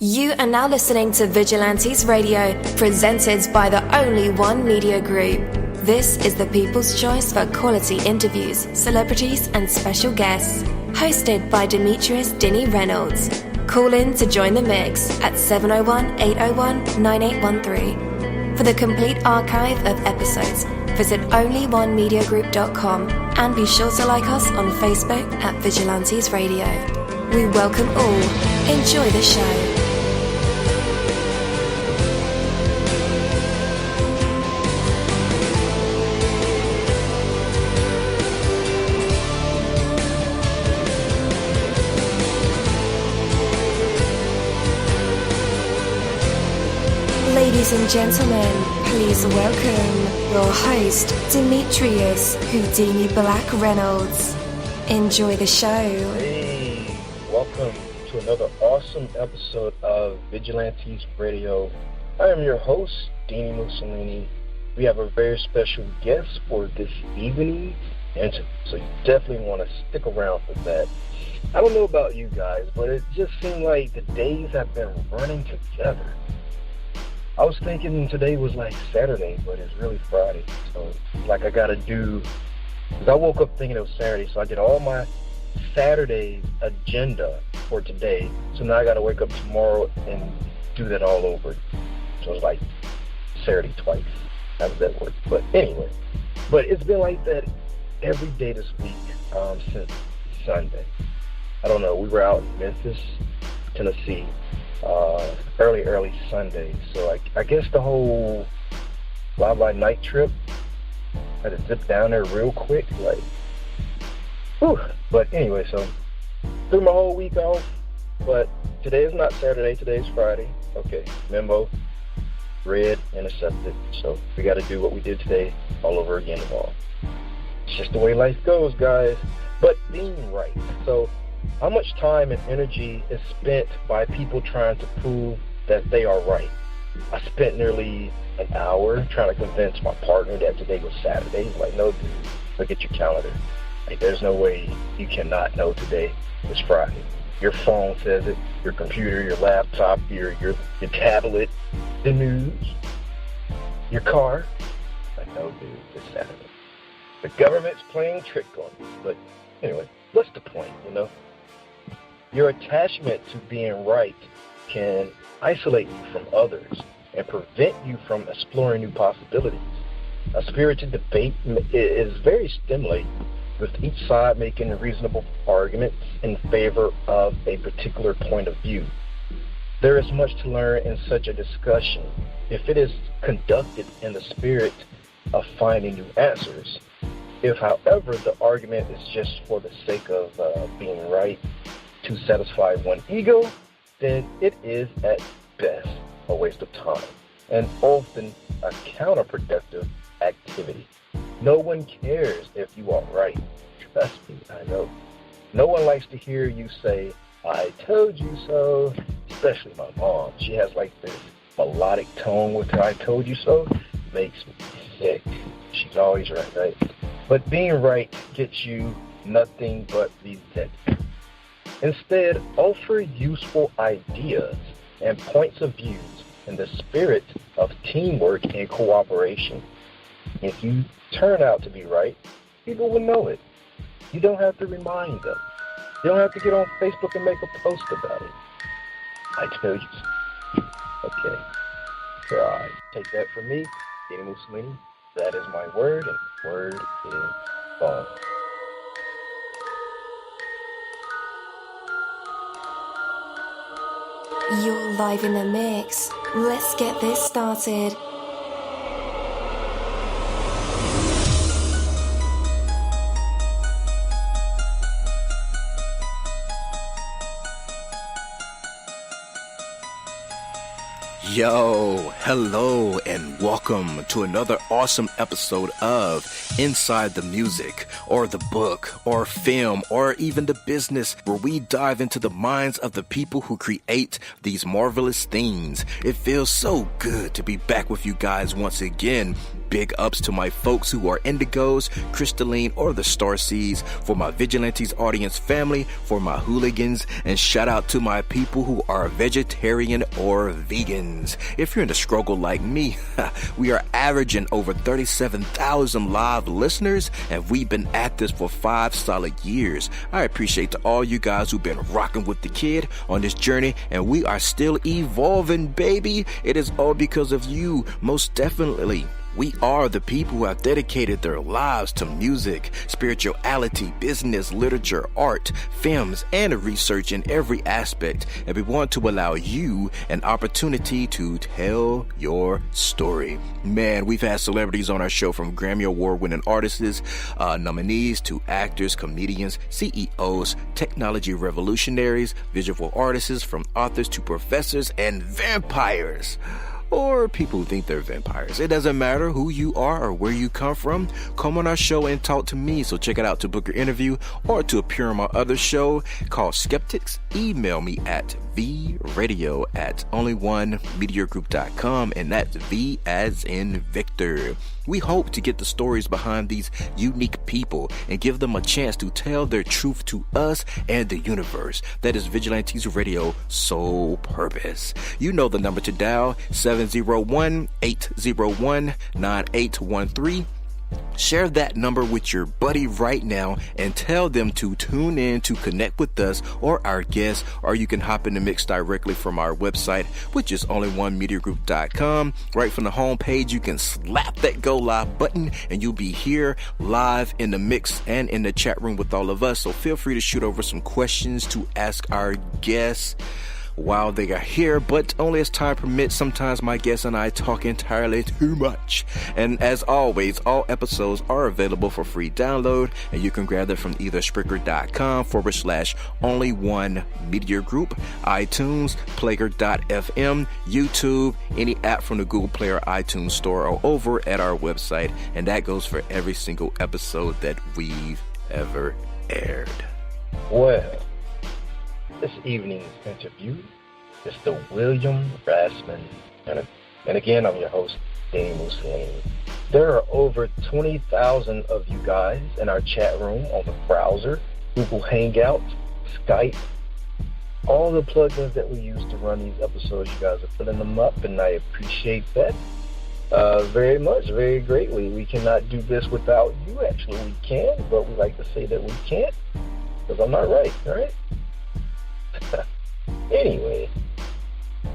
You are now listening to Vigilantes Radio, presented by the Only One Media Group. This is the people's choice for quality interviews, celebrities and special guests. Hosted by Demetrius Dini Reynolds. Call in to join the mix at 701-801-9813. For the complete archive of episodes, visit onlyonemediagroup.com and be sure to like us on Facebook at Vigilantes Radio. We welcome all. Enjoy the show. Ladies and gentlemen, please welcome your host, Demetrius Houdini Black Reynolds. Enjoy the show. Hey, welcome to another awesome episode of Vigilantes Radio. I am your host, dini-mussolini. We have a very special guest for this evening, and so you definitely want to stick around for that. I don't know about you guys, but it just seemed like the days have been running together. I was thinking today was like Saturday, but it's really Friday. So, like, I got to do, because I woke up thinking it was Saturday, so I did all my Saturday agenda for today. So now I got to wake up tomorrow and do that all over. So it's like Saturday twice. How does that work? But anyway, but it's been like that every day this week since Sunday. I don't know. We were out in Memphis, Tennessee. Early Sunday. So I guess the whole fly-by-night trip, I had to zip down there real quick, like, whew. But anyway, so threw my whole week off, but today is not Saturday, today is Friday. Okay, memo, read, intercepted. So we got to do what we did today all over again tomorrow. It's just the way life goes, guys. But being right. So how much time and energy is spent by people trying to prove that they are right? I spent nearly an hour trying to convince my partner that today was Saturday. He's like, no, dude, look at your calendar. Like, there's no way you cannot know today is Friday. Your phone says it, your computer, your laptop, your tablet, the news, your car. Like, no, dude, it's Saturday. The government's playing trick on you. But anyway, what's the point, you know? Your attachment to being right can isolate you from others and prevent you from exploring new possibilities. A spirited debate is very stimulating, with each side making reasonable arguments in favor of a particular point of view. There is much to learn in such a discussion if it is conducted in the spirit of finding new answers. If, however, the argument is just for the sake of being right, to satisfy one ego, then it is at best a waste of time and often a counterproductive activity. No one cares if you are right. Trust me, I know. No one likes to hear you say, I told you so, especially my mom. She has like this melodic tone with her I told you so. Makes me sick. She's always right? But being right gets you nothing but resentment. Instead, offer useful ideas and points of views in the spirit of teamwork and cooperation. If you turn out to be right, people will know it. You don't have to remind them. You don't have to get on Facebook and make a post about it. I told you so. Okay. So take that from me, dini-mussolini. That is my word, and word is bond. You're live in the mix. Let's get this started. Yo, hello, and welcome to another awesome episode of Inside the Music, or the book, or film, or even the business, where we dive into the minds of the people who create these marvelous things. It feels so good to be back with you guys once again. Big ups to my folks who are indigos, crystalline, or the starseeds, for my vigilantes audience family, for my hooligans, and shout out to my people who are vegetarian or vegans. If you're in the struggle like me, we are averaging over 37,000 live listeners, and we've been at this for 5 solid years. I appreciate to all you guys who've been rocking with the kid on this journey, and we are still evolving, baby. It is all because of you, most definitely. We are the people who have dedicated their lives to music, spirituality, business, literature, art, films, and research in every aspect. And we want to allow you an opportunity to tell your story. Man, we've had celebrities on our show, from Grammy Award-winning artists, nominees, to actors, comedians, CEOs, technology revolutionaries, visual artists, from authors to professors, and vampires. Or people who think they're vampires. It doesn't matter who you are or where you come from. Come on our show and talk to me. So check it out to book your interview or to appear on my other show called Skeptics. Email me at vradio@onlyonemediagroup.com, and that's V as in Victor. We hope to get the stories behind these unique people and give them a chance to tell their truth to us and the universe. That is Vigilantes Radio sole purpose. You know the number to dial, 701-801-9813. Share that number with your buddy right now and tell them to tune in to connect with us or our guests, or you can hop in the mix directly from our website, which is onlyonemediagroup.com. Right from the home page, you can slap that go live button and you'll be here live in the mix and in the chat room with all of us. So feel free to shoot over some questions to ask our guests while they are here, but only as time permits. Sometimes my guests and I talk entirely too much. And as always, all episodes are available for free download, and you can grab them from either Spreaker.com/onlyonemediagroup, iTunes, Player.fm, YouTube, any app from the Google Play or iTunes Store, or over at our website. And that goes for every single episode that we've ever aired. Well, this evening's interview is the William-Rassman. And again, I'm your host, dini-mussolini. There are over 20,000 of you guys in our chat room on the browser, Google Hangouts, Skype, all the plugins that we use to run these episodes. You guys are filling them up, and I appreciate that very much, very greatly. We cannot do this without you. Actually, we can, but we like to say that we can't, because I'm not right, all right? Anyway,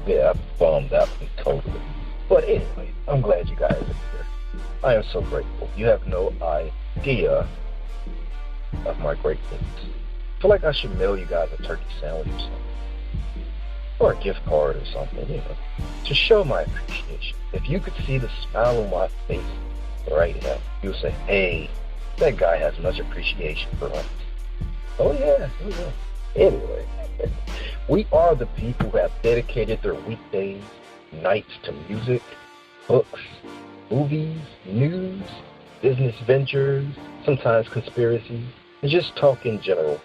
yeah, I'm bummed out totally. But anyway, I'm glad you guys are here. I am so grateful. You have no idea of my gratefulness. I feel like I should mail you guys a turkey sandwich or something, or a gift card or something, to show my appreciation. If you could see the smile on my face right now, you would say, hey, that guy has much appreciation for us. Oh yeah. Anyway, we are the people who have dedicated their weekdays, nights to music, books, movies, news, business ventures, sometimes conspiracies, and just talk in general.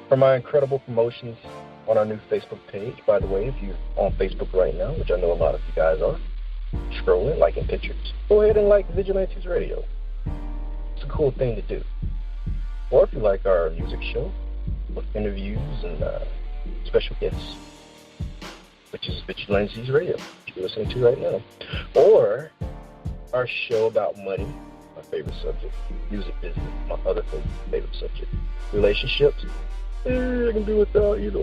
From our incredible promotions on our new Facebook page, by the way, if you're on Facebook right now, which I know a lot of you guys are, scrolling, liking pictures, go ahead and like Vigilantes Radio. It's a cool thing to do. Or if you like our music show, with interviews and special guests, which is Vigilantes Radio, which you're listening to right now. Or our show about money, my favorite subject, music business, my other favorite subject, relationships, I can do without either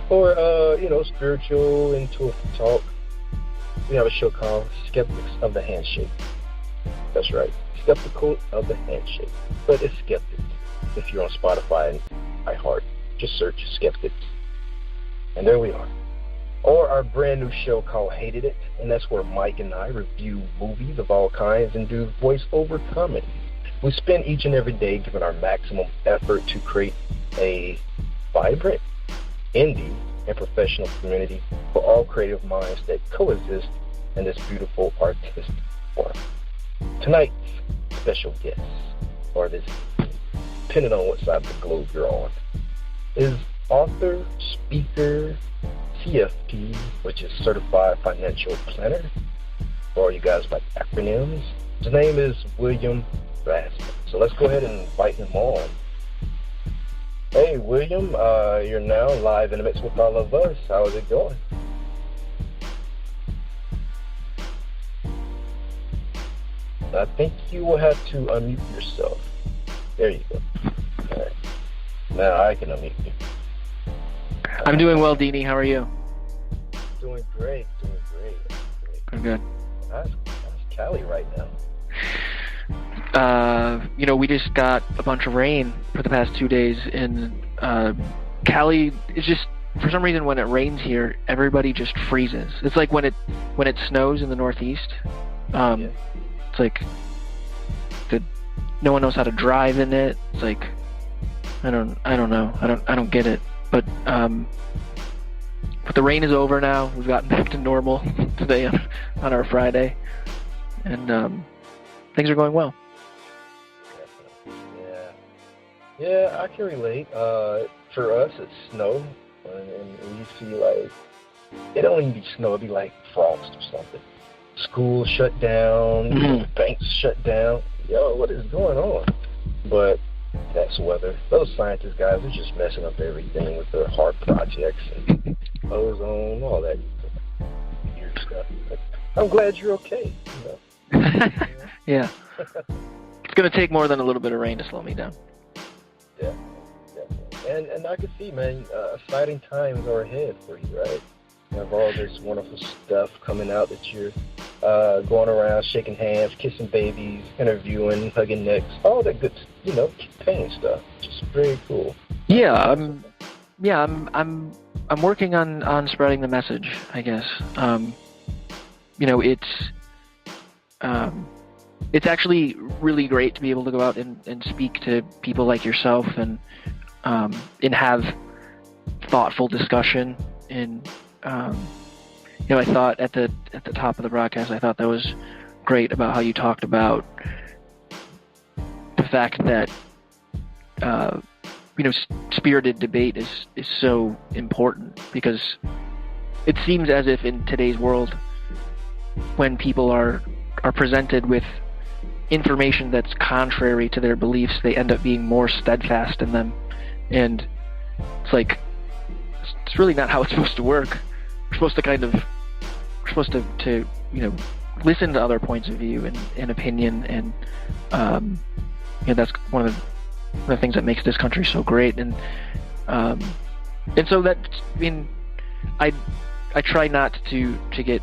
or spiritual, intuitive talk. We have a show called Skeptics of the Handshake. That's right, Skeptical of the Handshake, but it's Skeptics. If you're on Spotify and iHeart, just search Skeptics, and there we are. Or our brand new show called Hated It, and that's where Mike and I review movies of all kinds and do voice-over comedy. We spend each and every day giving our maximum effort to create a vibrant indie and professional community for all creative minds that coexist in this beautiful artistic form. Tonight's special guest, or this, depending on what side of the globe you're on, is author, speaker, CFP, which is Certified Financial Planner, for all you guys like acronyms. His name is William-Rassman. So let's go ahead and invite him on. Hey, William, you're now live in the mix with all of us. How is it going? I think you will have to unmute yourself. There you go. All right. Now I can unmute you. I'm doing well, Dini. How are you? Doing great. Good. How's Cali right now? We just got a bunch of rain for the past 2 days, and Cali is just, for some reason, when it rains here, everybody just freezes. It's like when it snows in the Northeast. It's like no one knows how to drive in it. It's like I don't know. I don't get it. But the rain is over now. We've gotten back to normal today on our Friday, and things are going well. Yeah, I can relate. For us, it's snow, and we see like it don't even be snow; it'd be like frost or something. School shut down, banks shut down. Yo, what is going on? But that's weather. Those scientist guys are just messing up everything with their hard projects and ozone, all that weird stuff. But I'm glad you're okay. Yeah. It's going to take more than a little bit of rain to slow me down. Yeah. And I can see, man, exciting times are ahead for you, right? You have all this wonderful stuff coming out that you're going around shaking hands, kissing babies, interviewing, hugging necks, all that good, campaign stuff. Just very cool. Yeah, I'm working on spreading the message, I guess. It's actually really great to be able to go out and speak to people like yourself and have thoughtful discussion. And I thought at the top of the broadcast, I thought that was great about how you talked about the fact that spirited debate is so important, because it seems as if in today's world, when people are presented with information that's contrary to their beliefs, they end up being more steadfast in them. And it's like, it's really not how it's supposed to work. We're supposed to listen to other points of view and opinion, and that's one of the things that makes this country so great. And so that, I try not to get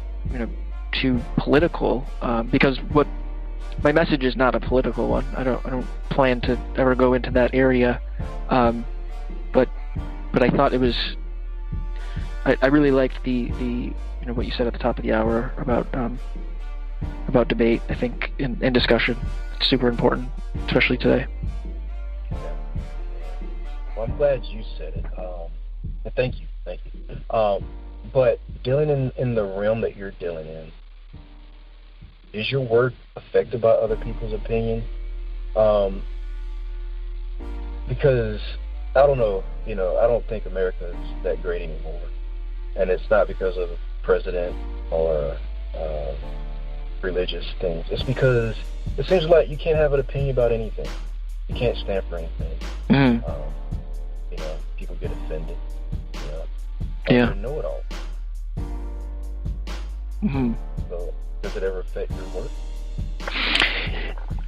too political, because what my message is not a political one. I don't plan to ever go into that area, but I thought it was. I really liked the what you said at the top of the hour about debate. I think in discussion, it's super important, especially today. Yeah. Well, I'm glad you said it. And thank you. But dealing in the realm that you're dealing in, is your work affected by other people's opinion? Because I don't know, I don't think America is that great anymore. And it's not because of president or religious things. It's because it seems like you can't have an opinion about anything. You can't stand for anything. People get offended. Yeah. Know it all. So, does it ever affect your work?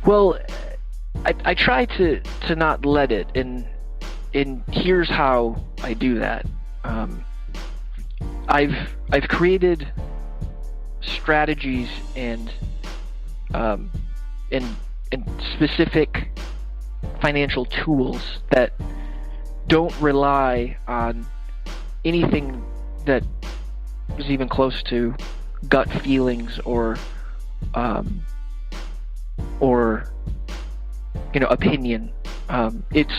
Well, I try to not let it, and here's how I do that. I've created strategies and specific financial tools that don't rely on anything that is even close to gut feelings or opinion. It's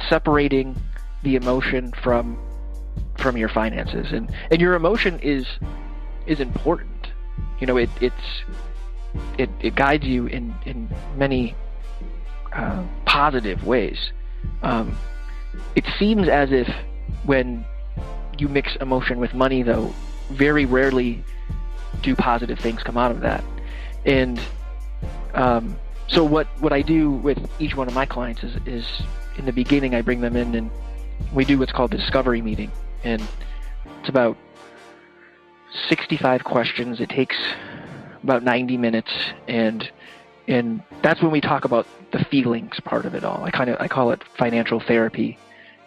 separating the emotion from from your finances, and your emotion is important. You know, it guides you in many positive ways. It seems as if when you mix emotion with money, though, very rarely do positive things come out of that. And so what I do with each one of my clients is in the beginning I bring them in and we do what's called the discovery meeting, and it's about 65 questions. It takes about 90 minutes, and that's when we talk about the feelings part of it all. I call it financial therapy,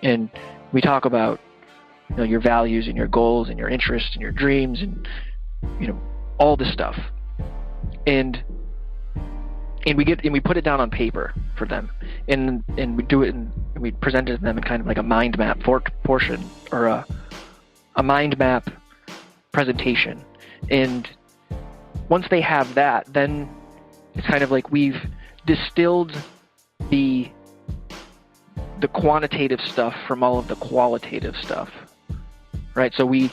and we talk about, you know, your values and your goals and your interests and your dreams and, you know, all this stuff, and we put it down on paper for them, and we do it and we present it to them in kind of like a mind map portion, or a mind map presentation. And once they have that, then it's kind of like we've distilled the quantitative stuff from all of the qualitative stuff, right? So we,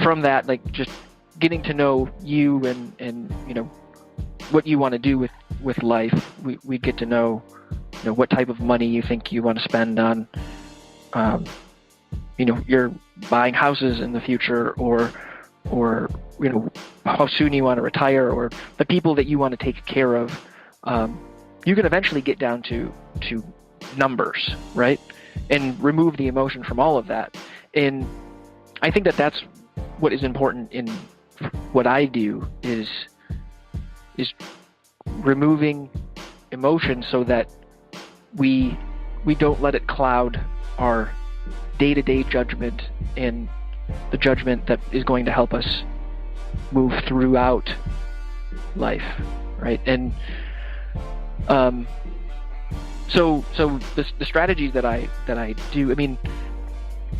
from that, like, just getting to know you and you know, what you want to do with life, we get to know, you know, what type of money you think you want to spend on, you know, you're buying houses in the future, or you know, how soon you want to retire, or the people that you want to take care of. You can eventually get down to numbers, right? And remove the emotion from all of that. And I think that that's what is important in what I do, is removing emotion so that we don't let it cloud our day-to-day judgment and the judgment that is going to help us move throughout life, right? And so the strategies that I do, I mean,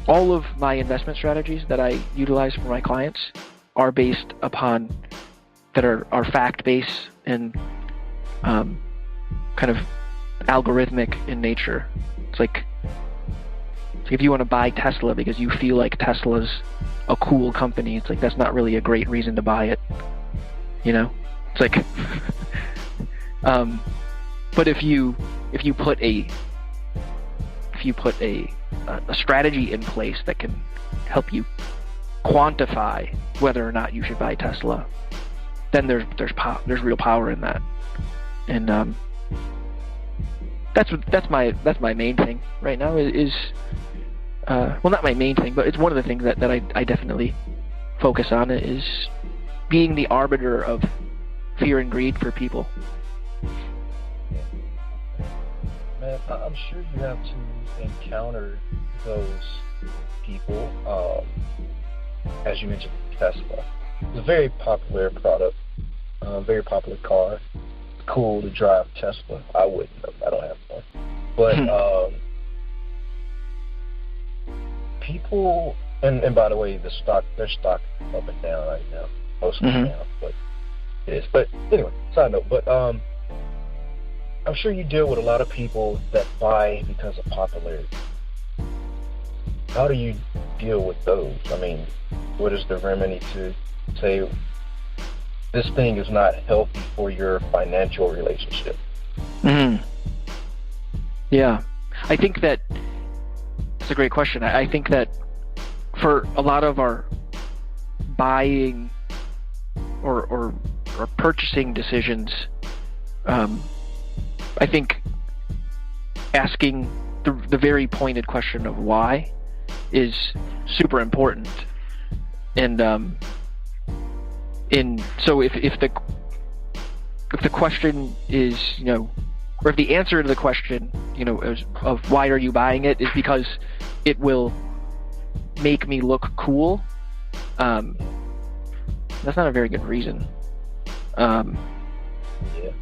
all of my investment strategies that I utilize for my clients are based upon, that are fact-based and kind of algorithmic in nature. It's like if you want to buy Tesla because you feel like Tesla's a cool company, it's like that's not really a great reason to buy it, you know? It's like but if you put a strategy in place that can help you quantify whether or not you should buy Tesla, then there's real power in that. And that's my main thing right now is well, not my main thing, but it's one of the things that I definitely focus on, is being the arbiter of fear and greed for people. Man, I'm sure you have to encounter those people. As you mentioned, Tesla. It's a very popular product, very popular car. It's cool to drive Tesla. I wouldn't. I don't have one. But people, and by the way, their stock up and down right now. Mostly down, but it is. But anyway, side note. But I'm sure you deal with a lot of people that buy because of popularity. How do you deal with those? I mean, what is the remedy to say this thing is not healthy for your financial relationship? Yeah, I think that that's a great question. I think that for a lot of our buying or purchasing decisions, I think asking the very pointed question of why is super important. And so if the question is, you know, or if the answer to the question, you know, of why are you buying it, is because it will make me look cool, that's not a very good reason.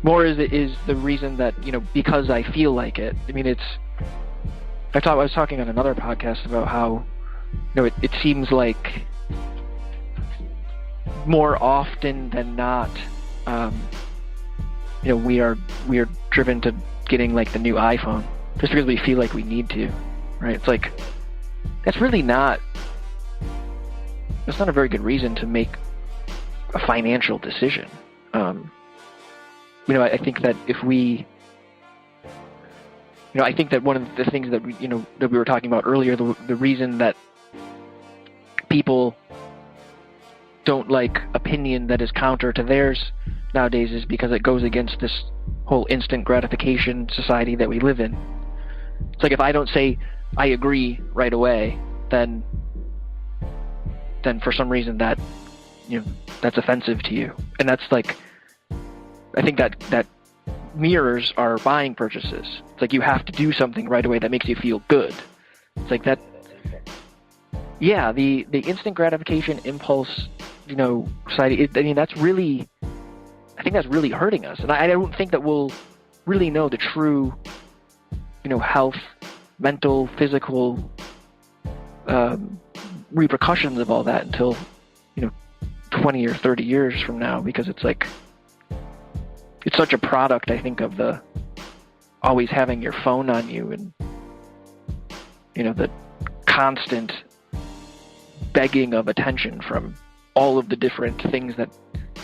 More is the reason that, you know, because I feel like it. I mean, I was talking on another podcast about how, you know, it seems like more often than not, you know, we are driven to getting like the new iPhone just because we feel like we need to, right? It's like that's really not that's not a very good reason to make a financial decision. I think that if we, I think that one of the things that that we were talking about earlier, the reason that people don't like opinion that is counter to theirs nowadays is because it goes against this whole instant gratification society that we live in. It's like if I don't say I agree right away, then for some reason that that's offensive to you, and that's like, I think that mirrors our buying purchases. It's like you have to do something right away that makes you feel good. It's like that. Yeah, the instant gratification impulse, society. That's really, I think that's really hurting us, and I don't think that we'll really know the true, health, mental, physical repercussions of all that until 20 or 30 years from now, because it's like, it's such a product, I think, of the always having your phone on you, and the constant begging of attention from all of the different things that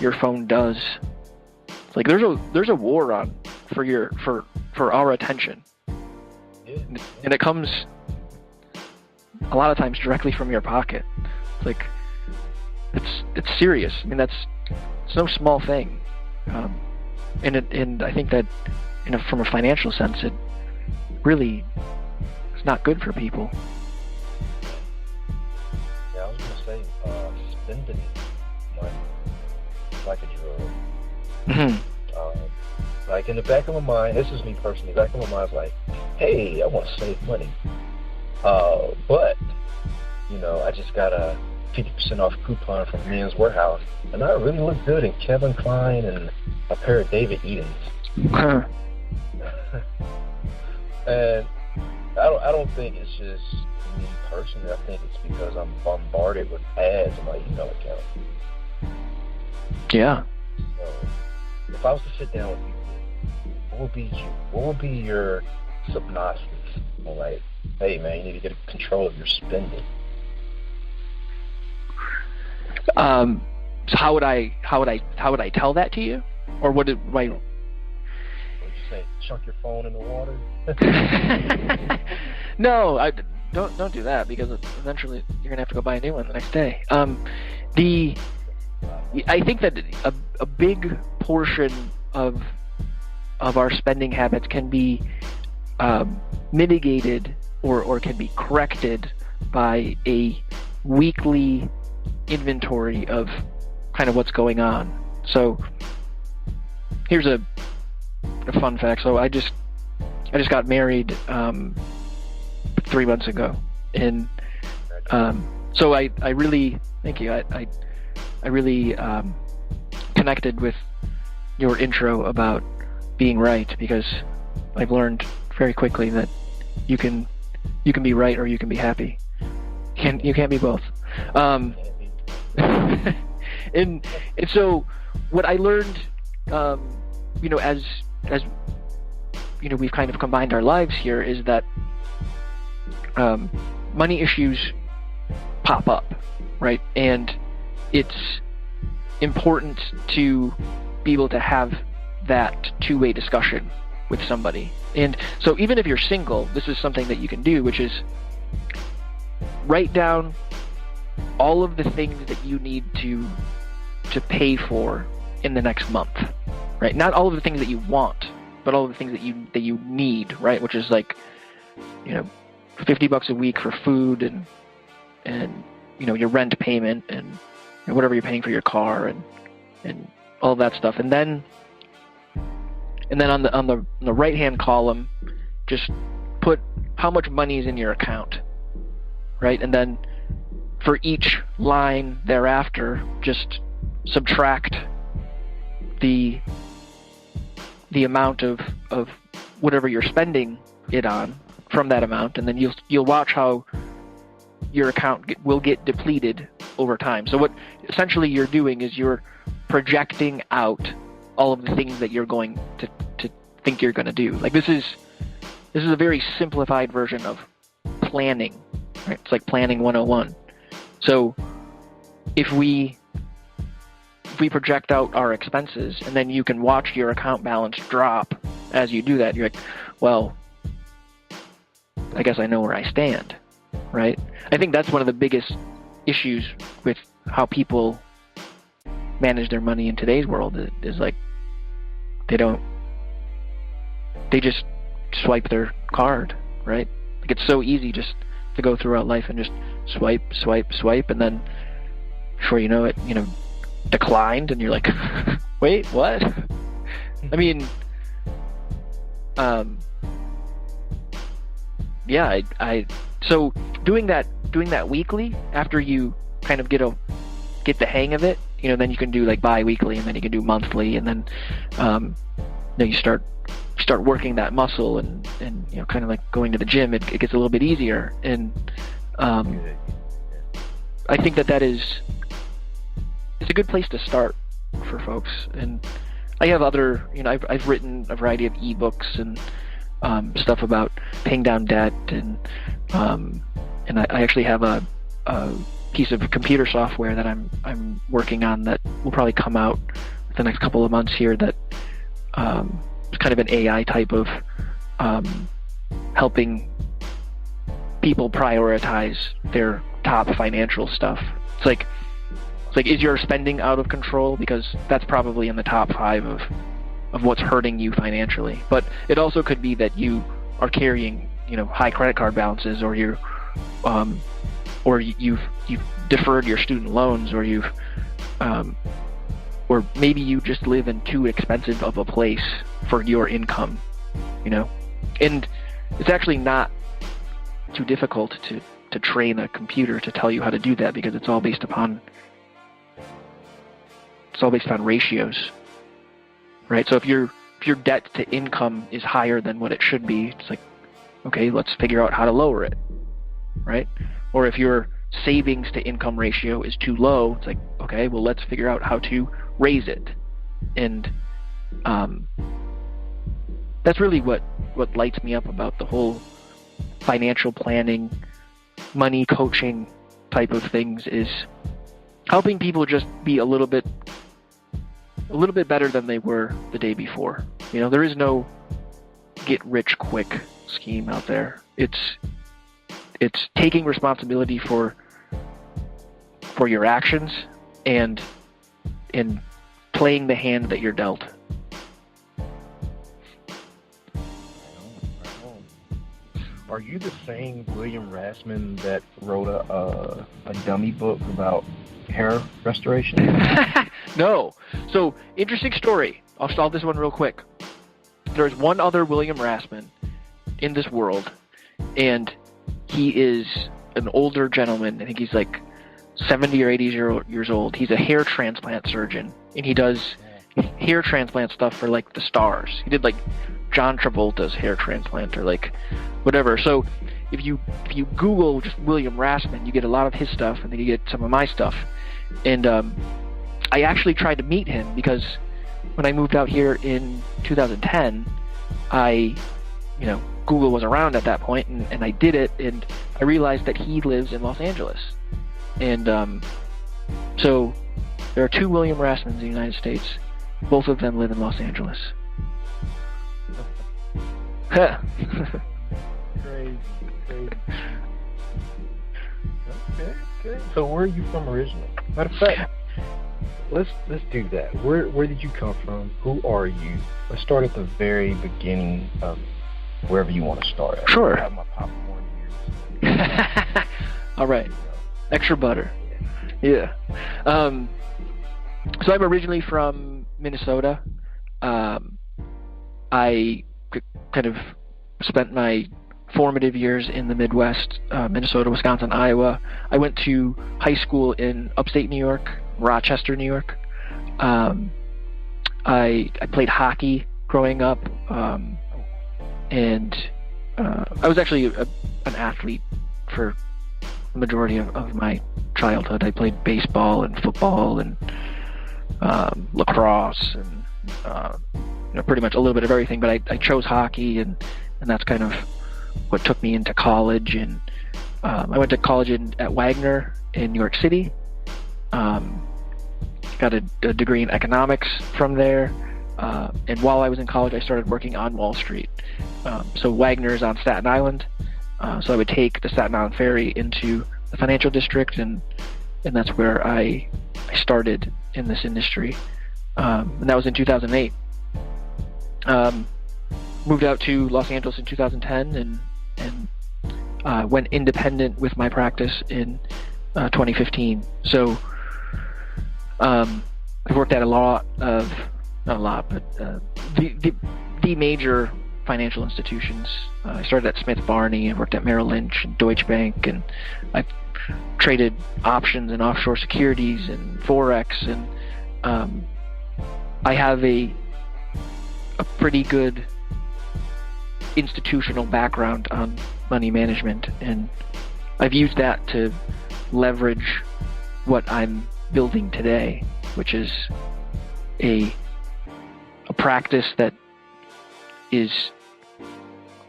your phone does. It's like there's a war on for our attention, and it comes a lot of times directly from your pocket. It's like it's serious. It's no small thing, and I think that from a financial sense, it really is not good for people. Yeah, I was gonna say spending money like a drug. Mm-hmm. Like in the back of my mind, this is me personally. Back of my mind's like, hey, I want to save money, but I just got a 50% off coupon from Men's Warehouse, and I really look good in Calvin Klein and a pair of David Edens. Huh. And I don't think it's just me personally. I think it's because I'm bombarded with ads on my email account. Yeah. So if I was to sit down with you, what would be your synopsis? Like, hey man, you need to get control of your spending. So how would I tell that to you, or what did my? What did you say? Chunk your phone in the water? No, I don't do that, because eventually you're gonna have to go buy a new one the next day. I think that a big portion of our spending habits can be mitigated or can be corrected by a weekly inventory of kind of what's going on. So here's a fun fact. So I just got married 3 months ago, and so I really, thank you. I really connected with your intro about being right, because I've learned very quickly that you can be right or you can be happy. You can't be both. And so what I learned, as we've kind of combined our lives here, is that money issues pop up, right? And it's important to be able to have that two-way discussion with somebody. And so even if you're single, this is something that you can do, which is write down all of the things that you need to pay for in the next month, right? Not all of the things that you want, but all of the things that you need, right? Which is like, $50 a week for food and your rent payment and whatever you're paying for your car and all that stuff. And then on the right hand column, just put how much money is in your account, right? And then for each line thereafter, just subtract the amount of whatever you're spending it on from that amount, and then you'll watch how your account will get depleted over time. So what essentially you're doing is you're projecting out all of the things that you're going to think you're going to do. Like this is a very simplified version of planning, right? It's like planning 101. So if we project out our expenses, and then you can watch your account balance drop as you do that, you're like, well, I guess I know where I stand, right? I think that's one of the biggest issues with how people manage their money in today's world is like they just swipe their card, right? Like it's so easy just to go throughout life and just swipe, and then before you know it, declined, and you're like, wait, what? I mean, yeah, so doing that weekly after you kind of get the hang of it, then you can do like bi-weekly, and then you can do monthly, and then you start working that muscle, and kind of like going to the gym, it gets a little bit easier, and I think that is it's a good place to start for folks. And I have other, I've written a variety of ebooks and stuff about paying down debt, and I actually have a piece of computer software that I'm working on that will probably come out the next couple of months here, that is kind of an AI type of helping people prioritize their top financial stuff. It's like, is your spending out of control? Because that's probably in the top 5 of what's hurting you financially. But it also could be that you are carrying, high credit card balances, or you've deferred your student loans, or or maybe you just live in too expensive of a place for your income, And it's actually not too difficult to train a computer to tell you how to do that, because it's all based upon ratios, right? So if your debt to income is higher than what it should be, it's like, okay, let's figure out how to lower it, right? Or if your savings to income ratio is too low, it's like, okay, well, let's figure out how to raise it. And that's really what lights me up about the whole financial planning, money coaching type of things, is helping people just be a little bit better than they were the day before. There is no get rich quick scheme out there. It's taking responsibility for your actions and playing the hand that you're dealt. Are you the same William-Rassman that wrote a dummy book about hair restoration? No. So, interesting story. I'll solve this one real quick. There's one other William-Rassman in this world, and he is an older gentleman. I think he's like 70 or 80 years old. He's a hair transplant surgeon, and he does hair transplant stuff for like the stars. He did like John Travolta's hair transplant, or like whatever. So if you Google just William-Rassman, you get a lot of his stuff, and then you get some of my stuff. And I actually tried to meet him because when I moved out here in 2010, Google was around at that point, and I did it, and I realized that he lives in Los Angeles. And so there are 2 William-Rassmans in the United States. Both of them live in Los Angeles. Crazy. Okay. So where are you from originally? Matter of fact, let's do that. Where did you come from? Who are you? Let's start at the very beginning of wherever you want to start at. Sure. I have my popcorn here. All right. Extra butter. Yeah. So I'm originally from Minnesota. I kind of spent my formative years in the Midwest, Minnesota, Wisconsin, Iowa. I went to high school in upstate New York, Rochester, New York. I played hockey growing up, and I was actually an athlete for the majority of my childhood. I played baseball and football and lacrosse and pretty much a little bit of everything, but I chose hockey, and that's kind of what took me into college. And I went to college at Wagner in New York City, Got a degree in economics from there. And while I was in college, I started working on Wall Street. So Wagner's on Staten Island. So I would take the Staten Island ferry into the financial district, and that's where I started in this industry. And that was in 2008. Moved out to Los Angeles in 2010 and went independent with my practice in 2015. So I've worked at the major financial institutions. I started at Smith Barney. I worked at Merrill Lynch and Deutsche Bank, and I've traded options and offshore securities and Forex, and I have a pretty good institutional background on money management, and I've used that to leverage what I'm building today, which is a practice that is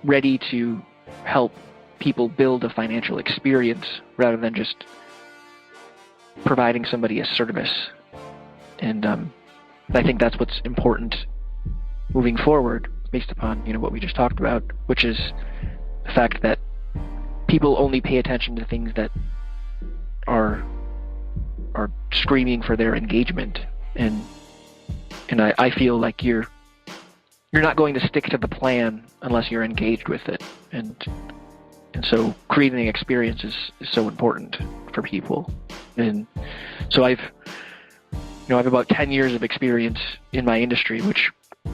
ready to help people build a financial experience rather than just providing somebody a service. And I think that's what's important moving forward, based upon what we just talked about, which is the fact that people only pay attention to things that are screaming for their engagement, and I feel like you're not going to stick to the plan unless you're engaged with it, and so creating an experience is so important for people. And so I've about 10 years of experience in my industry, which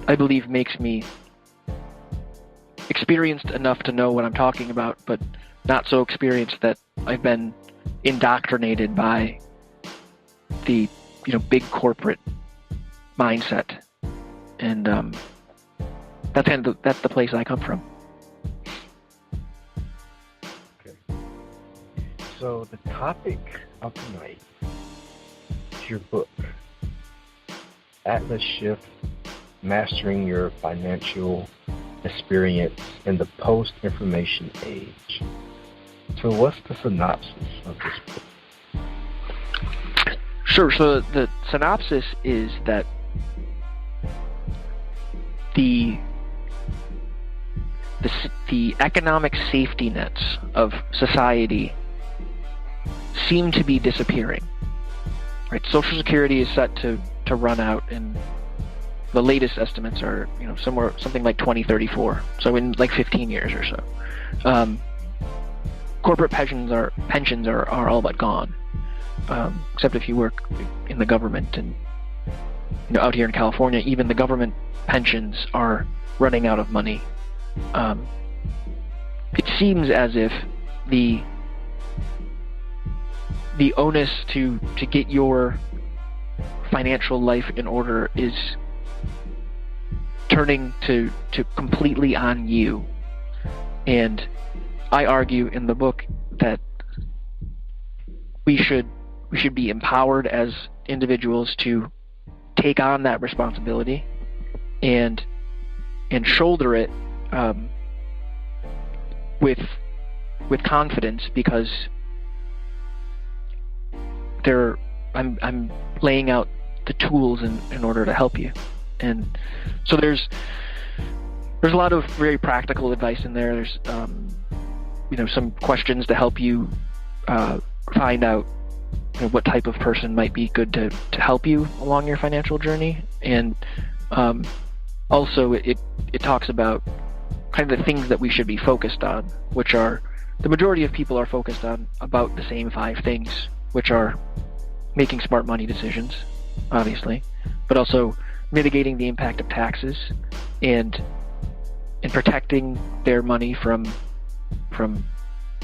I believe makes me experienced enough to know what I'm talking about, but not so experienced that I've been indoctrinated by the big corporate mindset. And that's the place I come from. Okay. So the topic of tonight is your book, Atlas Shift: Mastering Your Financial Experience in the Post-Information Age. So what's the synopsis of this book? Sure. So the synopsis is that the economic safety nets of society seem to be disappearing. Right? Social Security is set to run out, and the latest estimates are something like 2034. So in like 15 years or so. Corporate pensions are all but gone, except if you work in the government. And out here in California, even the government pensions are running out of money. It seems as if the onus to get your financial life in order is turning to completely on you. And I argue in the book that we should be empowered as individuals to take on that responsibility and shoulder it with confidence, because I'm laying out the tools in order to help you. And so there's a lot of very practical advice in there. There's some questions to help you find out what type of person might be good to help you along your financial journey. And also it talks about kind of the things that we should be focused on, which are, the majority of people are focused on about the same 5 things, which are making smart money decisions, obviously, but also mitigating the impact of taxes and protecting their money from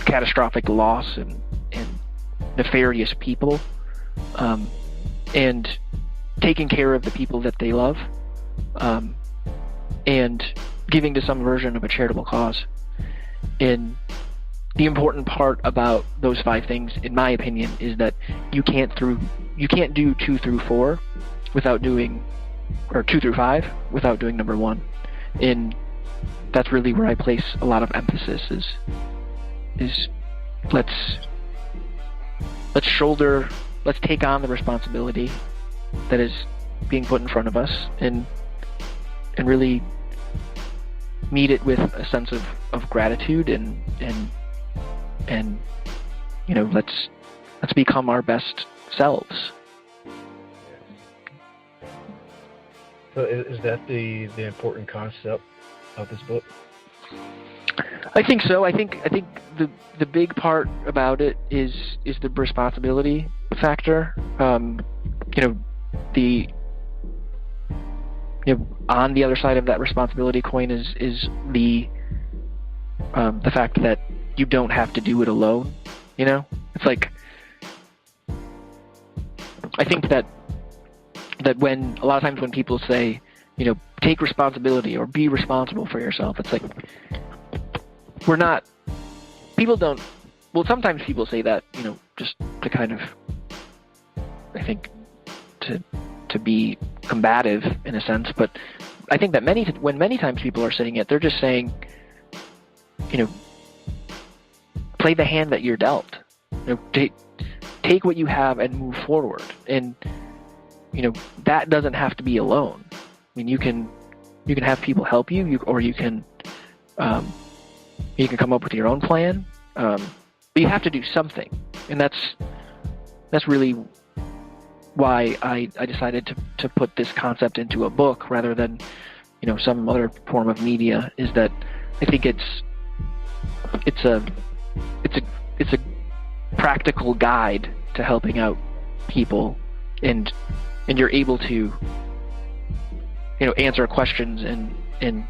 catastrophic loss and nefarious people, and taking care of the people that they love, and giving to some version of a charitable cause. And the important part about those 5 things, in my opinion, is that you can't do 2 through 4 without doing, or 2 through 5 without doing number 1. And that's really where I place a lot of emphasis is let's shoulder let's take on the responsibility that is being put in front of us and really meet it with a sense of gratitude and let's become our best selves. So is that the important concept of this book? I think so. I think the big part about it is the responsibility factor. On the other side of that responsibility coin is the fact that you don't have to do it alone. It's like, I think that when a lot of times when people say, take responsibility or be responsible for yourself, it's like, sometimes people say that, just to kind of, I think, to be combative in a sense, but I think that many times people are saying it, they're just saying, play the hand that you're dealt. Take what you have and move forward. And that doesn't have to be alone. I mean, you can have people help you, or you can come up with your own plan. But you have to do something, and that's really why I decided to put this concept into a book rather than some other form of media. Is that I think it's a practical guide to helping out people, and you're able to answer questions and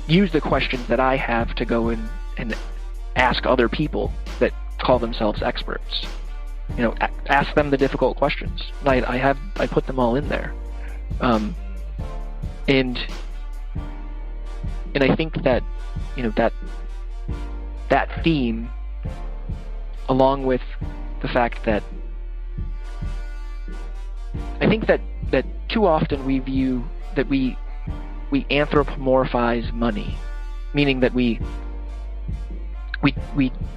use the questions that I have to go and ask other people that call themselves experts. Ask them the difficult questions. I put them all in there, and I think that that theme, along with the fact that I think that too often we view that we anthropomorphize money, meaning that we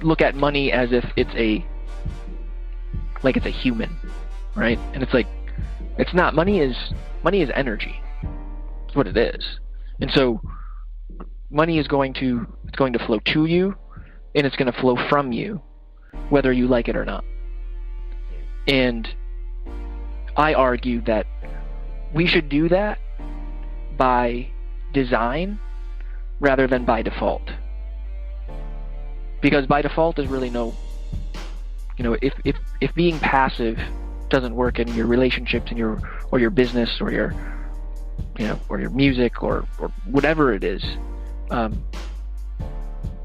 look at money as if it's a human, right? And it's like, it's not. Money is energy. That's what it is. And so money is going to flow to you, and it's going to flow from you, whether you like it or not. And I argue that we should do that by design rather than by default. Because by default is really no, if being passive doesn't work in your relationships and your business or your music or whatever it is,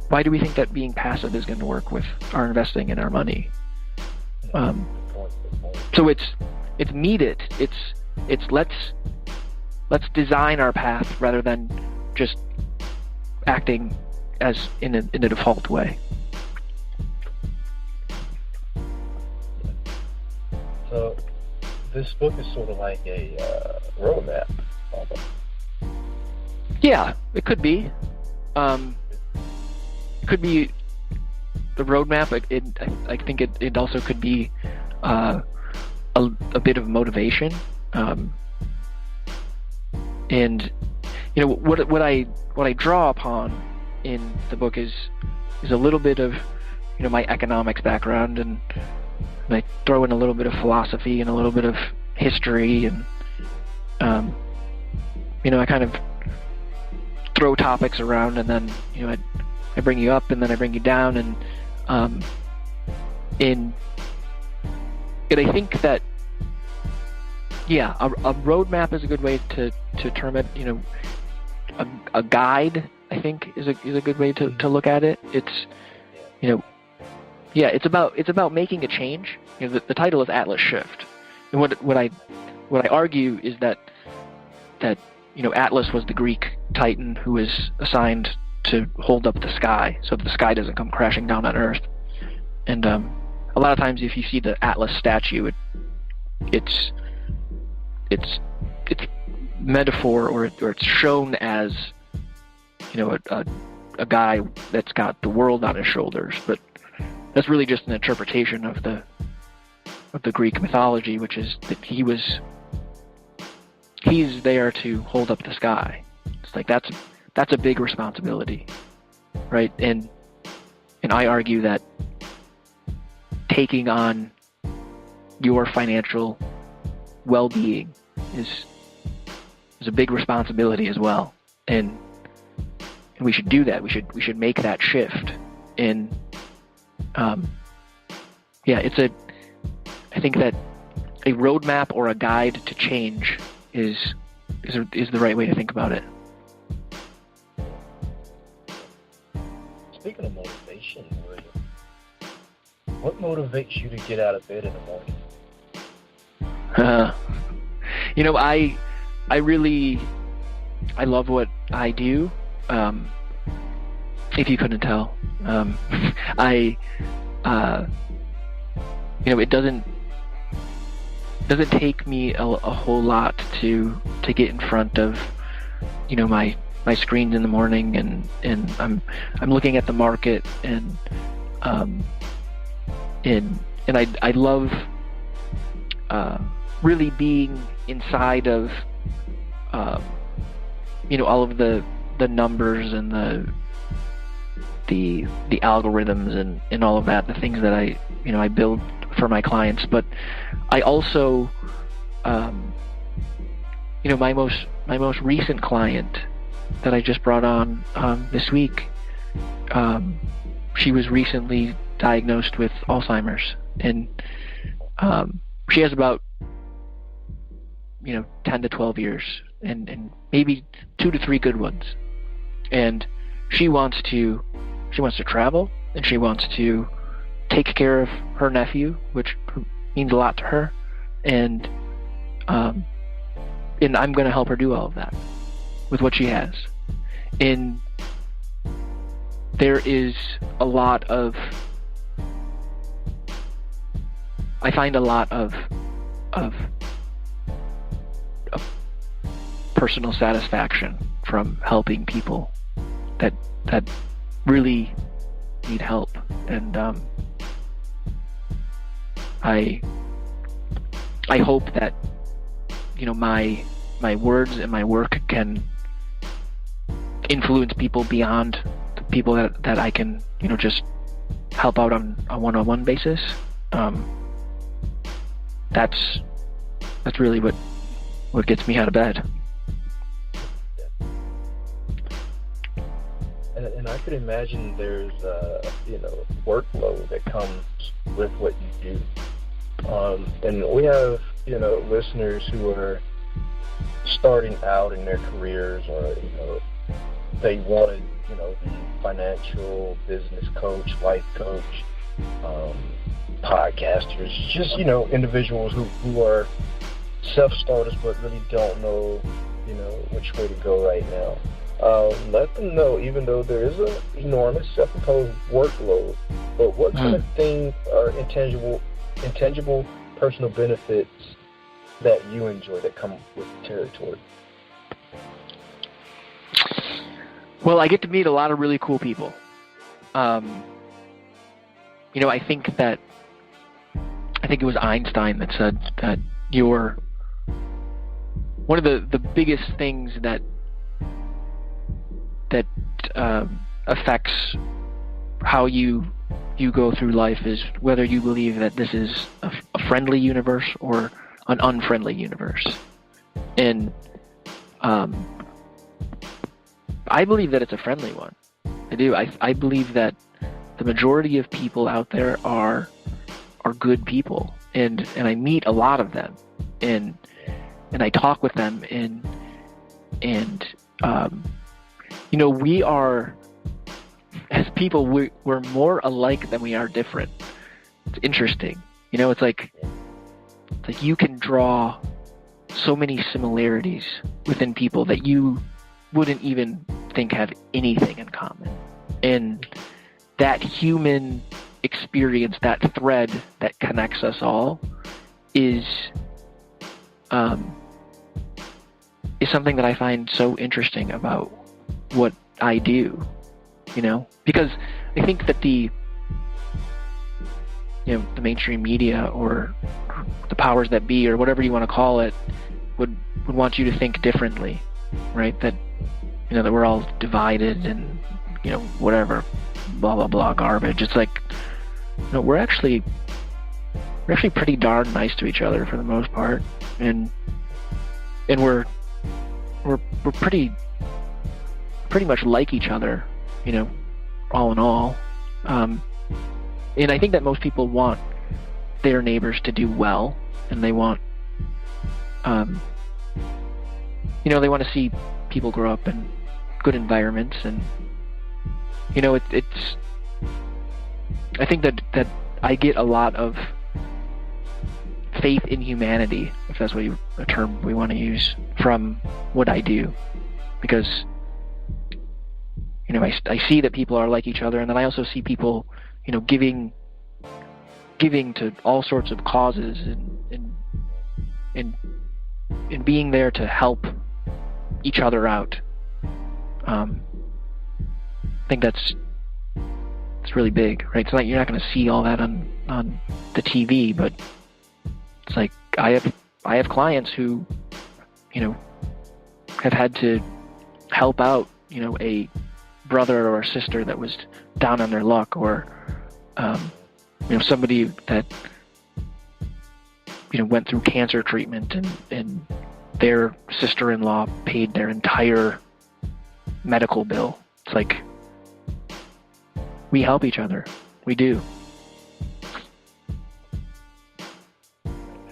why do we think that being passive is going to work with our investing in our money? So it's meet it. It's let's design our path rather than just acting as in a default way. So this book is sort of like a roadmap. Yeah, it could be. It could be the roadmap. I think it also could be a bit of motivation. And what I draw upon in the book is a little bit of my economics background, and I throw in a little bit of philosophy and a little bit of history, and I kind of throw topics around, and then I bring you up and then I bring you down, and I think that a roadmap is a good way to term it. A guide, I think, is a good way to look at it. It's it's about making a change. The title is Atlas Shift, and what I argue is that Atlas was the Greek titan who was assigned to hold up the sky so that the sky doesn't come crashing down on Earth. And a lot of times, if you see the Atlas statue, it's metaphor, or it's shown as a guy that's got the world on his shoulders, but that's really just an interpretation of the Greek mythology, which is that he's there to hold up the sky. It's like that's a big responsibility, right? And I argue that taking on your financial well-being is a big responsibility as well, and we should do that. We should make that shift. And I think that a roadmap or a guide to change is the right way to think about it. Speaking of motivation, William, what motivates you to get out of bed in the morning? I love what I do. If you couldn't tell, it doesn't take me a whole lot to get in front of, my screens in the morning, and I'm looking at the market, and I love really being inside of all of the numbers and the algorithms and all of that, the things that I build for my clients. But I also my most recent client that I just brought on this week, she was recently diagnosed with Alzheimer's, and she has about 10 to 12 years and maybe 2 to 3 good ones, and she wants to travel, and she wants to take care of her nephew, which means a lot to her, and I'm going to help her do all of that with what she has. And there is I find a lot of personal satisfaction from helping people that really need help, and I hope that my words and my work can influence people beyond the people that I can just help out on a one-on-one basis. That's really what gets me out of bed. And I could imagine there's workload that comes with what you do. And we have listeners who are starting out in their careers, or they want to be financial, business coach, life coach, podcasters, just individuals who are self-starters but really don't know which way to go right now. Let them know, even though there is an enormous self-imposed workload, but what kind of things are intangible personal benefits that you enjoy that come with the territory? Well, I get to meet a lot of really cool people. I think it was Einstein that said that one of the biggest things that affects how you go through life is whether you believe that this is a friendly universe or an unfriendly universe. And I believe that it's a friendly one. I do. I believe that the majority of people out there are good people, and I meet a lot of them, and I talk with them, and we are, as people, we're more alike than we are different. It's interesting. It's like you can draw so many similarities within people that you wouldn't even think have anything in common. And that human experience, that thread that connects us all, is something that I find so interesting about what I do, because I think that the mainstream media or the powers that be, or whatever you want to call it, would want you to think differently, right? That, that we're all divided and, whatever, blah, blah, blah, garbage. It's like, we're actually pretty darn nice to each other for the most part. And we're pretty much like each other, all in all. And I think that most people want their neighbors to do well, and they want, they want to see people grow up in good environments, and it's. I think that I get a lot of faith in humanity, if that's a term we want to use, from what I do, because I see that people are like each other, and then I also see people giving to all sorts of causes and being there to help each other out. I think it's really big, right? So you're not going to see all that on the TV, but it's like I have clients who have had to help out a brother or a sister that was down on their luck, or somebody that went through cancer treatment, and their sister-in-law paid their entire medical bill. It's like, we help each other. We do.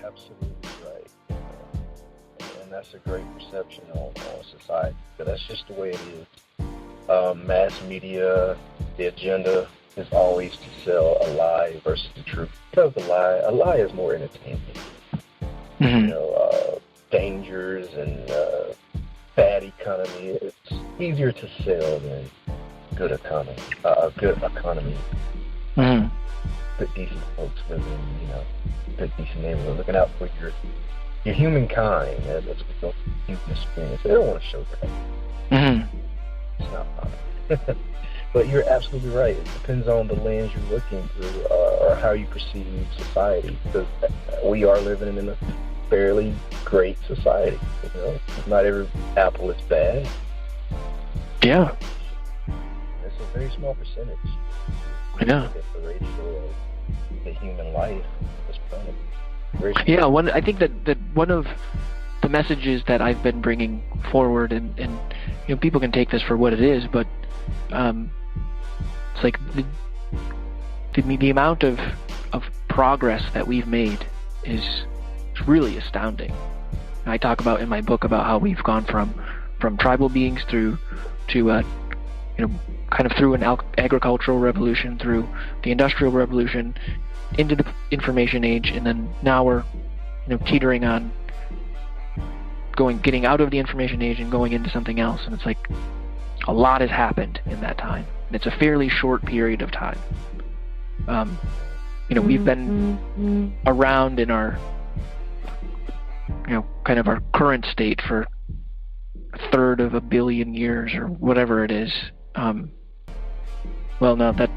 Absolutely right. And that's a great perception on society. But that's just the way it is. Mass media, the agenda is always to sell a lie versus the truth. Because a lie is more entertaining. Mm-hmm. Dangers and bad economy. It's easier to sell than good economy. Mm-hmm. Good, decent folks living, good, decent neighborhood, looking out for your humankind. That's what the human experience. They don't want to show that. Mm-hmm. It's not fun. But you're absolutely right. It depends on the lens you're looking through, or how you perceive society. Because we are living in a fairly great society. Not every apple is bad. Yeah. It's a very small percentage. I know. The ratio of the human life is planet. Yeah, I think that one of the messages that I've been bringing forward, and people can take this for what it is, but it's like the amount of progress that we've made is really astounding. I talk about in my book about how we've gone from tribal beings to kind of through an agricultural revolution, through the industrial revolution, into the information age, and then now we're teetering on getting out of the information age and going into something else. And it's like a lot has happened in that time. And it's a fairly short period of time. We've been around in our kind of our current state for a third of a billion years, or whatever it is. Well, no, I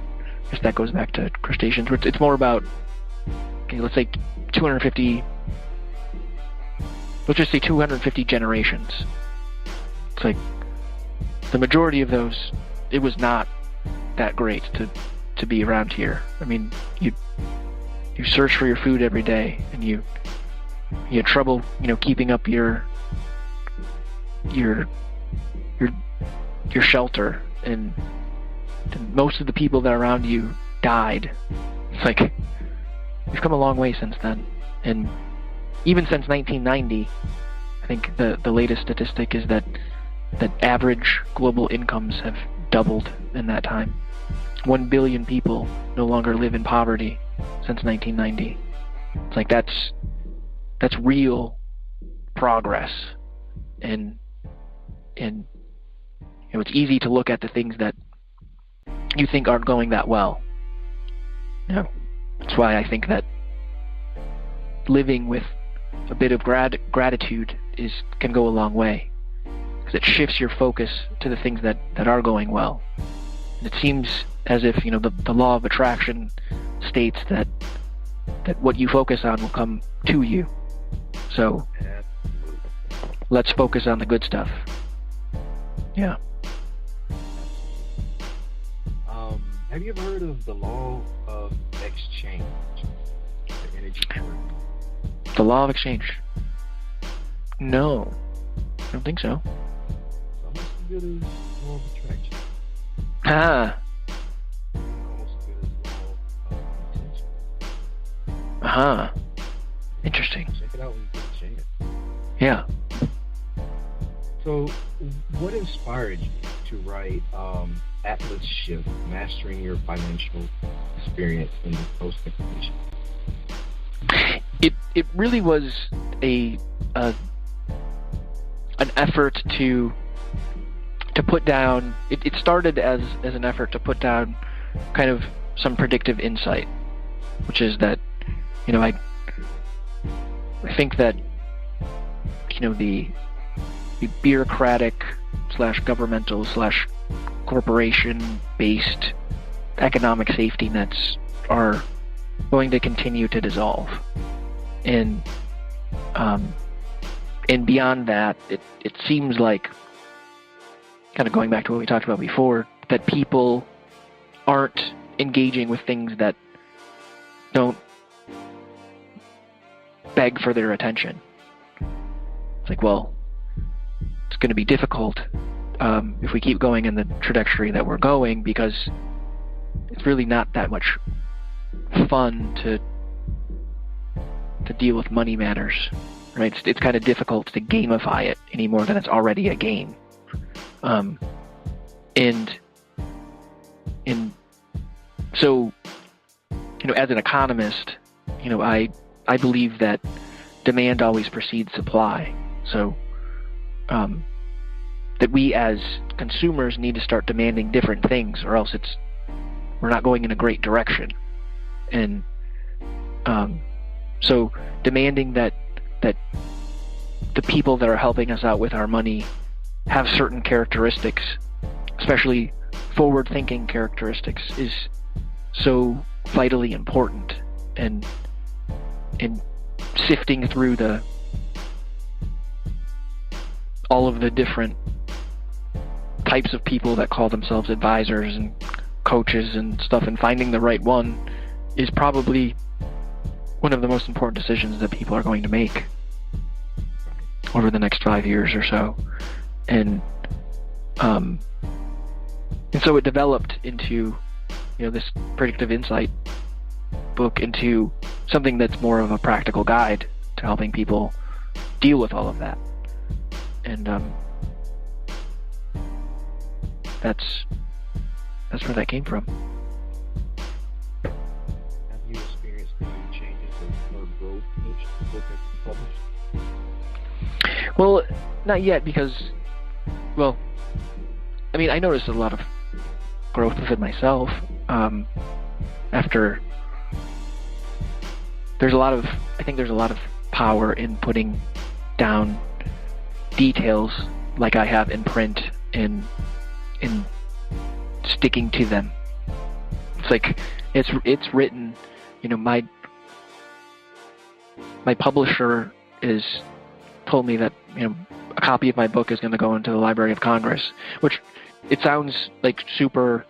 guess that goes back to crustaceans. It's more about, let's say 250. Let's just say 250 generations. It's like the majority of those, it was not that great to be around here. I mean, you search for your food every day, and you had trouble, keeping up your shelter, and most of the people that are around you died. It's like we've come a long way since then, and even since 1990, I think the latest statistic is that average global incomes have doubled in that time. 1 billion people no longer live in poverty since 1990. It's like that's real progress, and it's easy to look at the things that you think aren't going that well. That's why I think that living with a bit of gratitude can go a long way, because it shifts your focus to the things that are going well. And it seems as if the law of attraction states that that what you focus on will come to you. So let's focus on the good stuff. Yeah. Have you ever heard of the law of exchange? The energy theory? The law of exchange? No, I don't think so. Almost as good as law of attraction. Ah. Almost as good as law of intention. Uh-huh. Interesting. Check it out when you get a chance. Yeah. So, what inspired you to write Atlas Shift, Mastering Your Financial Experience in the Post-Inflation? It really was an effort to put down. It started as an effort to put down kind of some predictive insight, which is that, you know, I think that, you know, the bureaucratic / governmental / corporation based economic safety nets are going to continue to dissolve, and beyond that, it seems like, kind of going back to what we talked about before, that people aren't engaging with things that don't beg for their attention. It's like, well, it's going to be difficult if we keep going in the trajectory that we're going, because it's really not that much fun to deal with money matters, right? It's kind of difficult to gamify it any more than it's already a game. And so, you know, as an economist, you know, I believe that demand always precedes supply. So, that we as consumers need to start demanding different things, or else we're not going in a great direction. And so demanding that the people that are helping us out with our money have certain characteristics, especially forward-thinking characteristics, is so vitally important. And in sifting through all of the different types of people that call themselves advisors and coaches and stuff, and finding the right one is probably one of the most important decisions that people are going to make over the next 5 years or so. And so it developed into, you know, this predictive insight book into something that's more of a practical guide to helping people deal with all of that. And that's where that came from. Have you experienced any changes or growth since the book has been published? Well, not yet, because, well, I mean, I noticed a lot of growth within myself. After I think there's a lot of power in putting down details like I have in print, and in sticking to them. It's like it's written, you know, my publisher told me that, you know, a copy of my book is going to go into the Library of Congress, which it sounds like super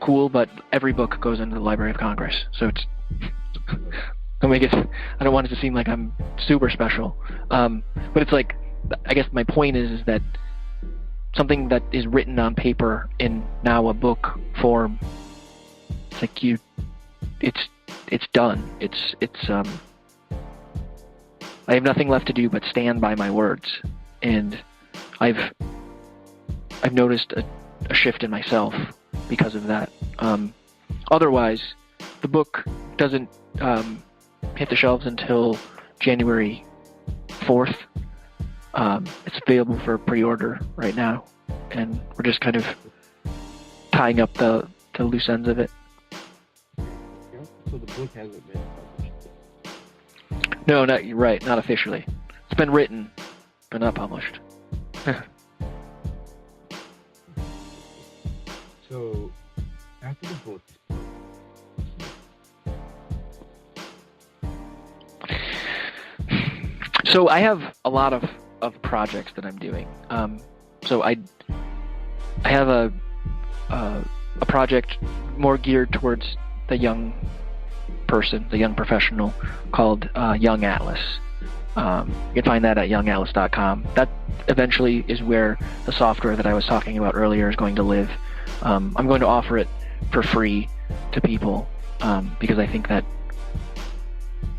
cool, but every book goes into the Library of Congress, so it's I don't want it to seem like I'm super special, but it's like, I guess my point is that something that is written on paper in now a book form, it's like it's done. It's I have nothing left to do but stand by my words, and I've noticed a shift in myself because of that. Otherwise, the book doesn't hit the shelves until January 4th. It's available for pre-order right now, and we're just kind of tying up the loose ends of it. So the book hasn't been published? No, not officially. It's been written, but not published. So, after the book, So I have a lot of projects that I'm doing. So I have a project more geared towards the young person, the young professional, called Young Atlas. You can find that at youngatlas.com. That eventually is where the software that I was talking about earlier is going to live. I'm going to offer it for free to people because I think that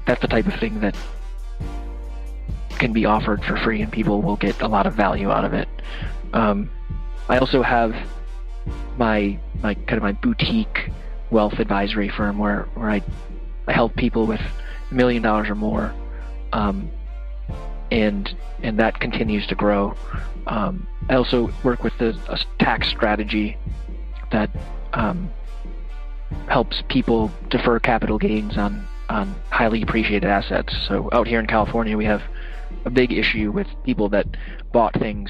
that's the type of thing that can be offered for free and people will get a lot of value out of it. I also have my boutique wealth advisory firm where I help people with $1 million or more, and that continues to grow. I also work with a tax strategy that helps people defer capital gains on highly appreciated assets. So out here in California, we have a big issue with people that bought things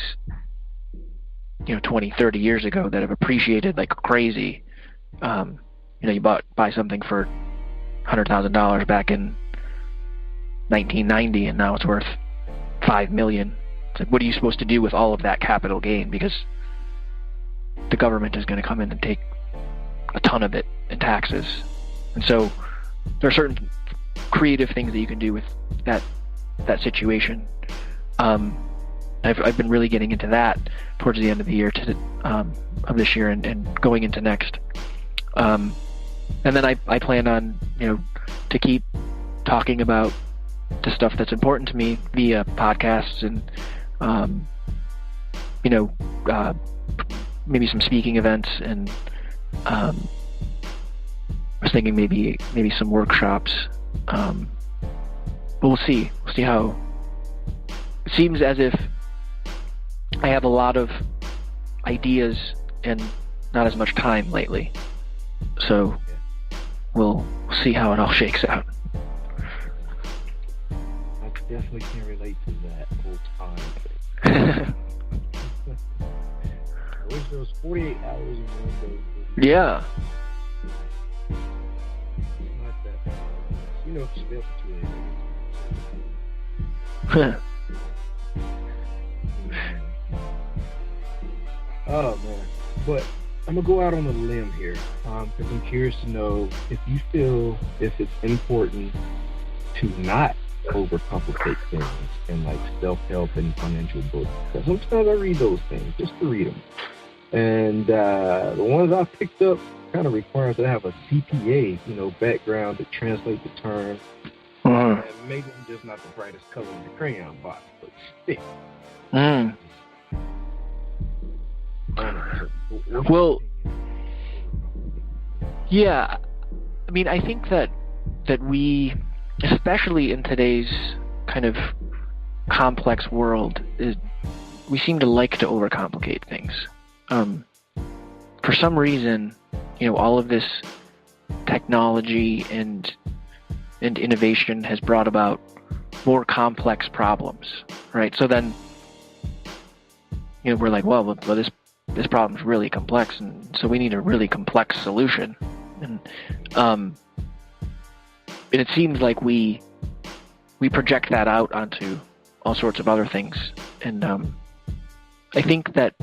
20, 30 years ago that have appreciated like crazy. You buy something for $100,000 back in 1990 and now it's worth $5 million. It's like, what are you supposed to do with all of that capital gain? Because the government is going to come in and take a ton of it in taxes. And so there are certain creative things that you can do with that situation. I've been really getting into that towards the end of the year of this year and going into next. And then I plan on to keep talking about the stuff that's important to me via podcasts and maybe some speaking events, and I was thinking maybe some workshops. But we'll see how. It seems as if I have a lot of ideas and not as much time lately. So we'll see how it all shakes out. I definitely can relate to that whole time. I wish there was 48 hours in one day. Yeah. It's not that bad. If you stay up for 2 days. Oh man, but I'm gonna go out on a limb here because I'm curious to know if you feel if it's important to not overcomplicate things in like self-help and financial books. Because sometimes I read those things just to read them, and the ones I picked up kind of requires that I have a CPA, background to translate the term. And maybe I'm just not the brightest color in the crayon box, but still. Well, yeah. I mean, I think that we, especially in today's kind of complex world, we seem to like to overcomplicate things. For some reason, all of this technology and innovation has brought about more complex problems, right? So then, we're like, well, this problem's really complex, and so we need a really complex solution. And it seems like we project that out onto all sorts of other things. And I think that,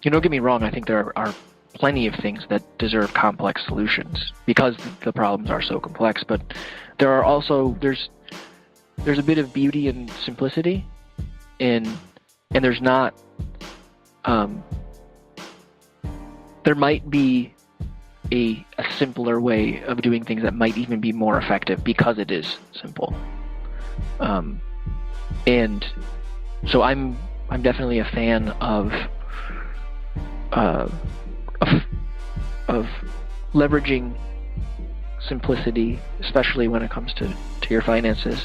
don't get me wrong, I think there are plenty of things that deserve complex solutions because the problems are so complex. But there are also there's a bit of beauty and simplicity, and there's not. There might be a simpler way of doing things that might even be more effective because it is simple. And so I'm definitely a fan of leveraging simplicity, especially when it comes to your finances,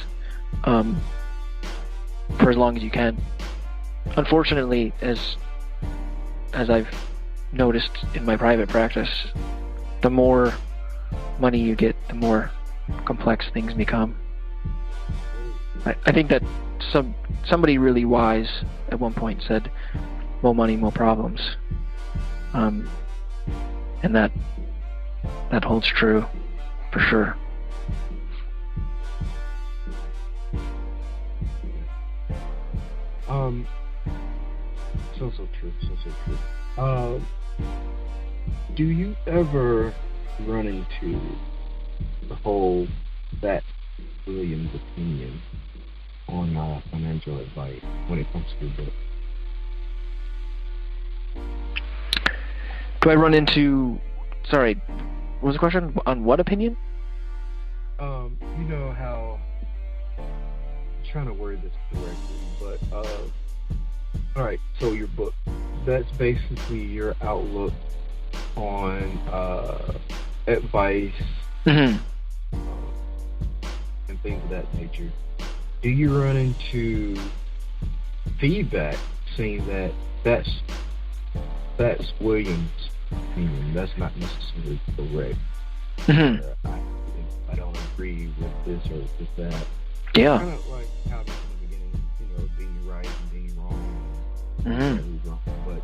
for as long as you can. Unfortunately, as I've noticed in my private practice, the more money you get, the more complex things become. I think that somebody really wise at one point said, "More money, more problems," and that holds true for sure. So true. Do you ever run into the whole that William's opinion on financial advice when it comes to books? Do I run into? Sorry, what was the question? On what opinion? You know how I'm trying to word this correctly, but all right. So your book, that's basically your outlook on advice Mm-hmm. and things of that nature. Do you run into feedback saying that that's William's opinion, that's not necessarily correct? Mm-hmm. I don't agree with this or with that. Yeah. Kind of like how in the beginning, being right and being wrong. Mm-hmm. But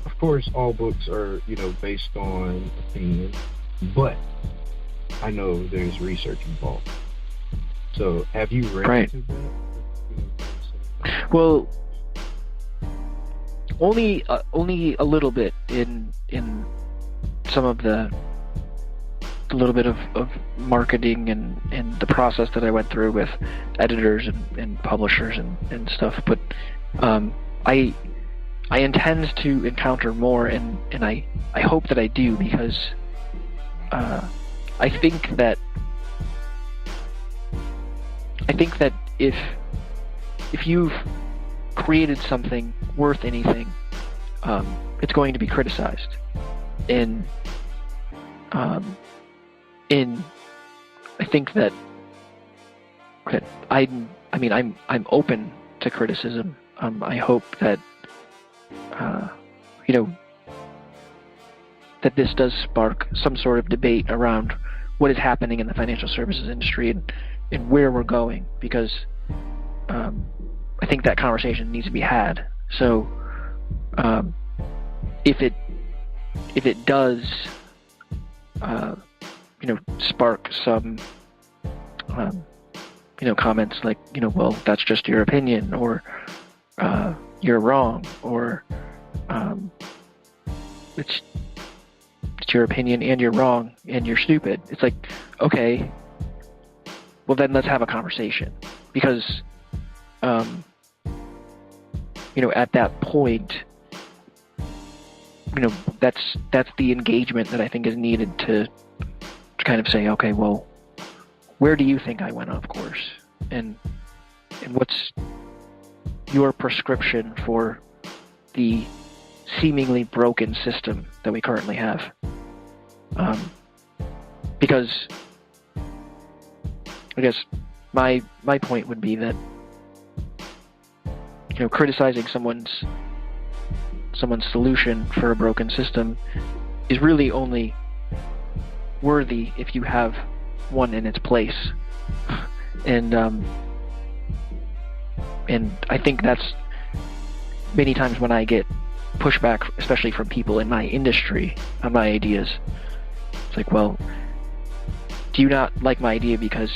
of course, all books are based on opinion, but I know there's research involved. So, have you read into that? Well, only a little bit in some of the little bit of marketing and the process that I went through with editors and publishers and stuff. But I intend to encounter more, and I hope that I do, because I think that if you've created something worth anything, it's going to be criticized. And I think that I'm open to criticism. I hope that that this does spark some sort of debate around what is happening in the financial services industry and where we're going, because I think that conversation needs to be had. So if it does spark some comments like, well, that's just your opinion, or you're wrong, or it's your opinion and you're wrong and you're stupid. It's like, okay, well then let's have a conversation, because at that point, that's the engagement that I think is needed to kind of say, okay, well, where do you think I went off course, and what's your prescription for the seemingly broken system that we currently have? Because I guess my point would be that criticizing someone's solution for a broken system is really only worthy if you have one in its place. And I think that's many times when I get pushback, especially from people in my industry, on my ideas. It's like, well, do you not like my idea because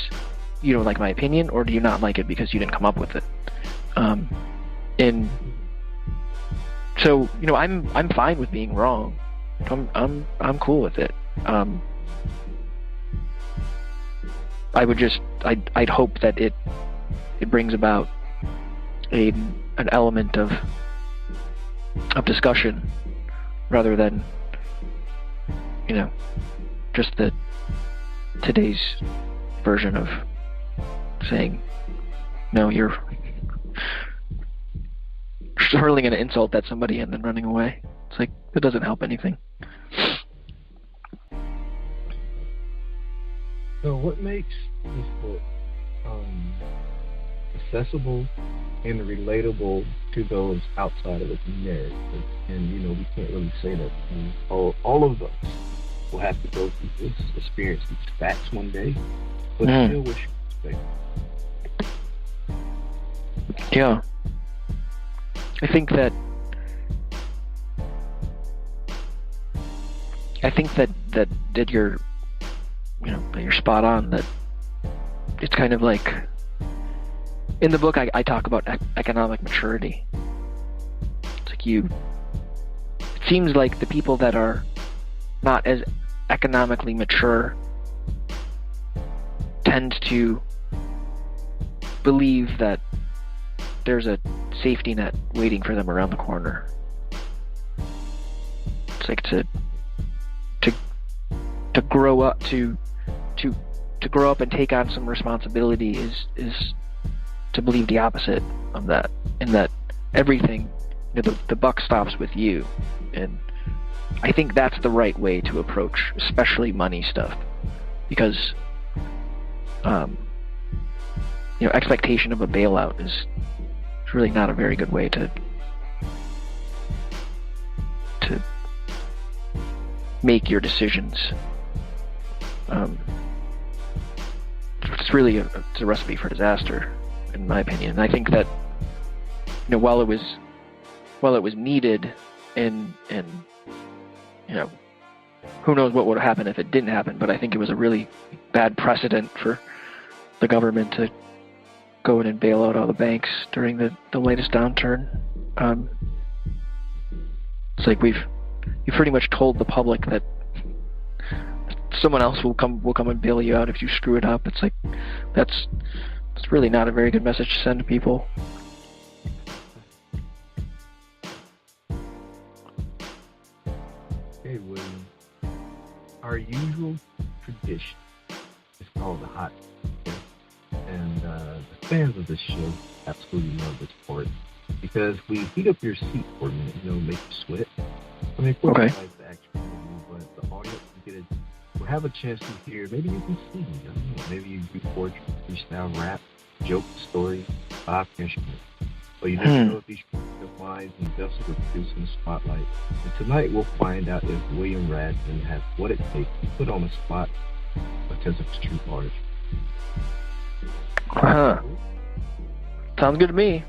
you don't like my opinion, or do you not like it because you didn't come up with it? And so, I'm fine with being wrong. I'm cool with it. I'd hope that it brings about an element of discussion, rather than just today's version of saying, no, you're hurling an insult at somebody and then running away. It's like, it doesn't help anything. So what makes this book accessible and relatable to those outside of the narrative? And we can't really say that all of us will have to go through this, experience these facts one day, but still what you expect. Yeah. I think that you're that you're spot on, that it's kind of like in the book, I talk about economic maturity. It's like it seems like the people that are not as economically mature tend to believe that there's a safety net waiting for them around the corner. It's like to grow up to grow up and take on some responsibility is to believe the opposite of that, in that everything, the buck stops with you. And I think that's the right way to approach especially money stuff, because expectation of a bailout is really not a very good way to make your decisions. It's really a recipe for disaster, in my opinion. And I think that while it was needed, and who knows what would happen if it didn't happen, but I think it was a really bad precedent for the government to go in and bail out all the banks during the latest downturn. It's like we've pretty much told the public that someone else will come and bail you out if you screw it up. It's like that's really not a very good message to send to people. Hey, William. Our usual tradition is called the hot tip, and the fans of this show absolutely love this part because we heat up your seat for a minute, make you sweat. I mean, of course, okay. We like the actual interview, but the audience will have a chance to hear. Maybe you can sing. Maybe you do poetry, freestyle rap, joke, story, live instrument. But you never know if these creative minds and vessels are produced in the spotlight. And tonight we'll find out if William-Rassman has what it takes to put on the spot a sense of his true artistry. Sounds good to me.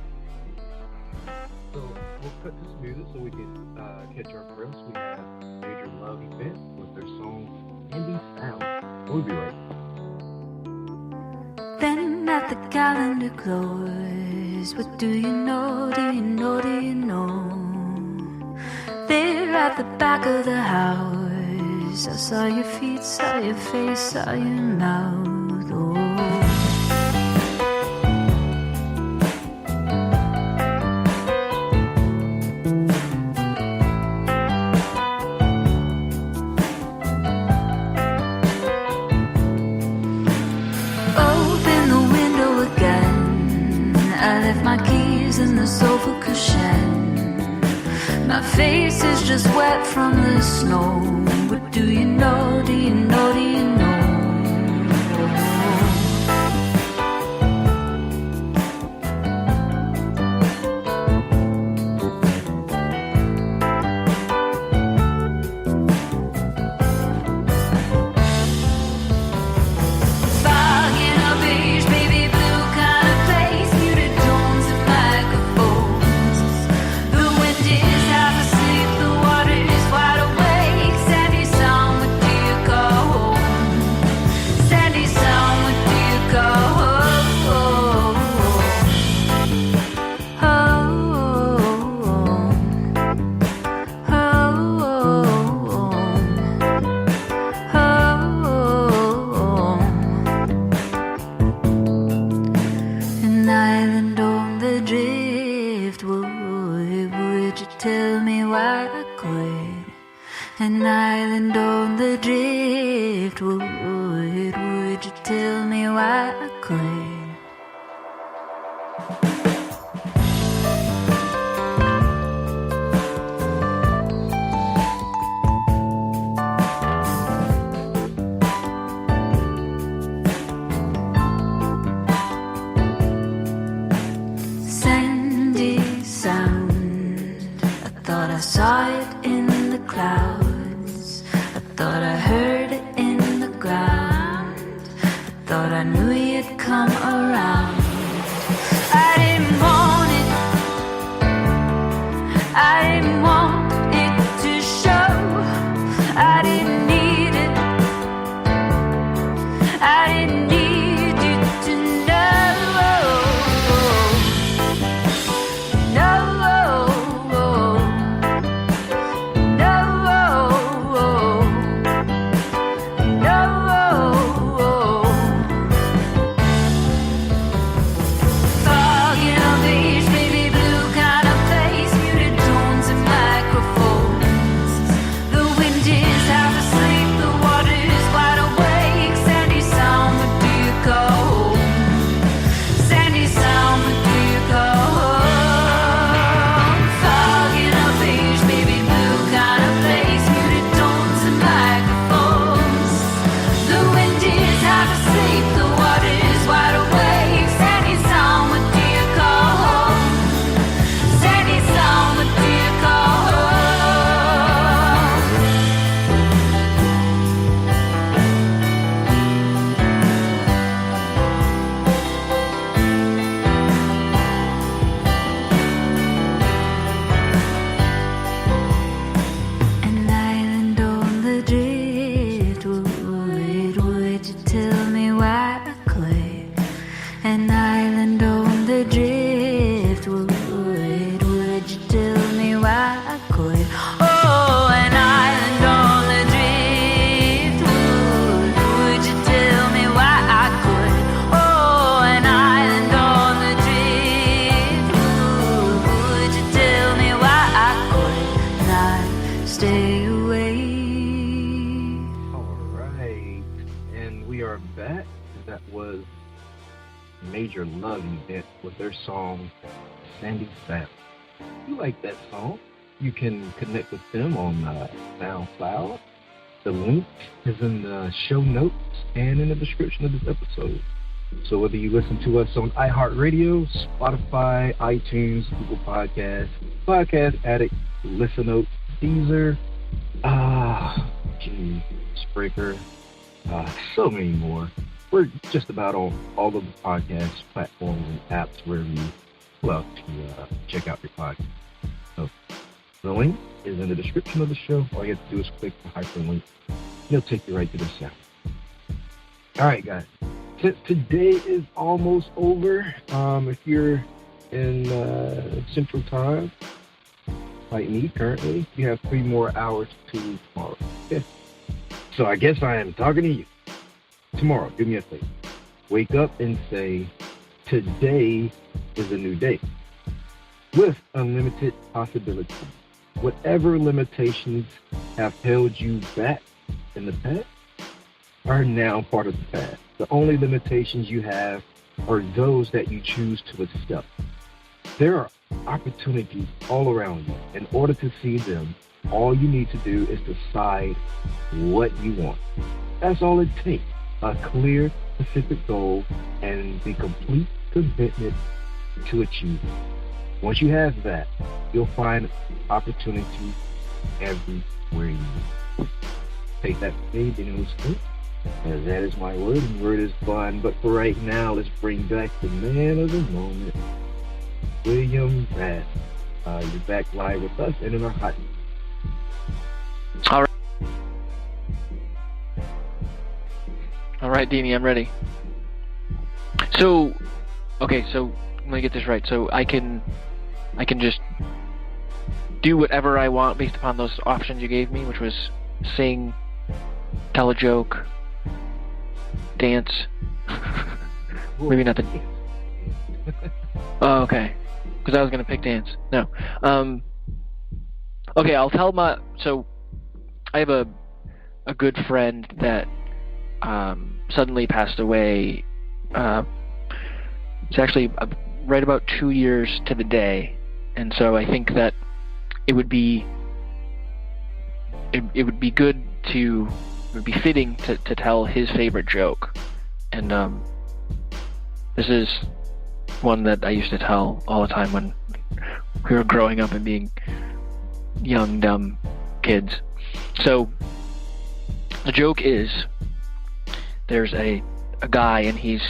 So we'll cut this music so we can catch our breaths. We have Major Love Event with their song Indie Sound. We'll be right back. Then at the calendar close, what do you know, do you know, do you know? There at the back of the house, I saw your feet, saw your face, saw your mouth, oh. In the sofa cushion, my face is just wet from the snow. But do you know, do you know, do you know? An island on the driftwood, would you tell me why I quit? Sandy sound, I thought I saw it in the clouds. Thought I heard it in the ground. Thought I knew you'd come around. I didn't major love event with their song, Sandy South. If you like that song, you can connect with them on SoundCloud. The link is in the show notes and in the description of this episode. So whether you listen to us on iHeartRadio, Spotify, iTunes, Google Podcasts, Podcast Addict, Listen Notes, Deezer, Spreaker, so many more. We're just about on all of the podcast platforms and apps where you love to check out your podcast. So the link is in the description of the show. All you have to do is click the hyperlink. It'll take you right to the sound. All right, guys. Since today is almost over, if you're in Central Time, like me currently, you have 3 more hours to tomorrow. Okay. So I guess I am talking to you. Tomorrow, do me a favor. Wake up and say, today is a new day. With unlimited possibilities. Whatever limitations have held you back in the past are now part of the past. The only limitations you have are those that you choose to accept. There are opportunities all around you. In order to see them, all you need to do is decide what you want. That's all it takes. A clear, specific goal and the complete commitment to achieve it. Once you have that, you'll find opportunities everywhere you need. Take that faith and lose faith. As that is my word, and word is fun. But for right now, let's bring back the man of the moment, William-Rassman. You're back live with us and in our hot. All right, Dini, I'm ready. So, okay, so let me get this right. So I can just do whatever I want based upon those options you gave me, which was sing, tell a joke, dance. Maybe not the. Oh, okay. Because I was gonna pick dance. No. Okay, I'll tell my. So, I have a good friend that suddenly passed away. It's actually right about 2 years to the day, and so I think that it would be good to. It would be fitting to tell his favorite joke, and this is one that I used to tell all the time when we were growing up and being young, dumb kids. So the joke is, there's a guy and he's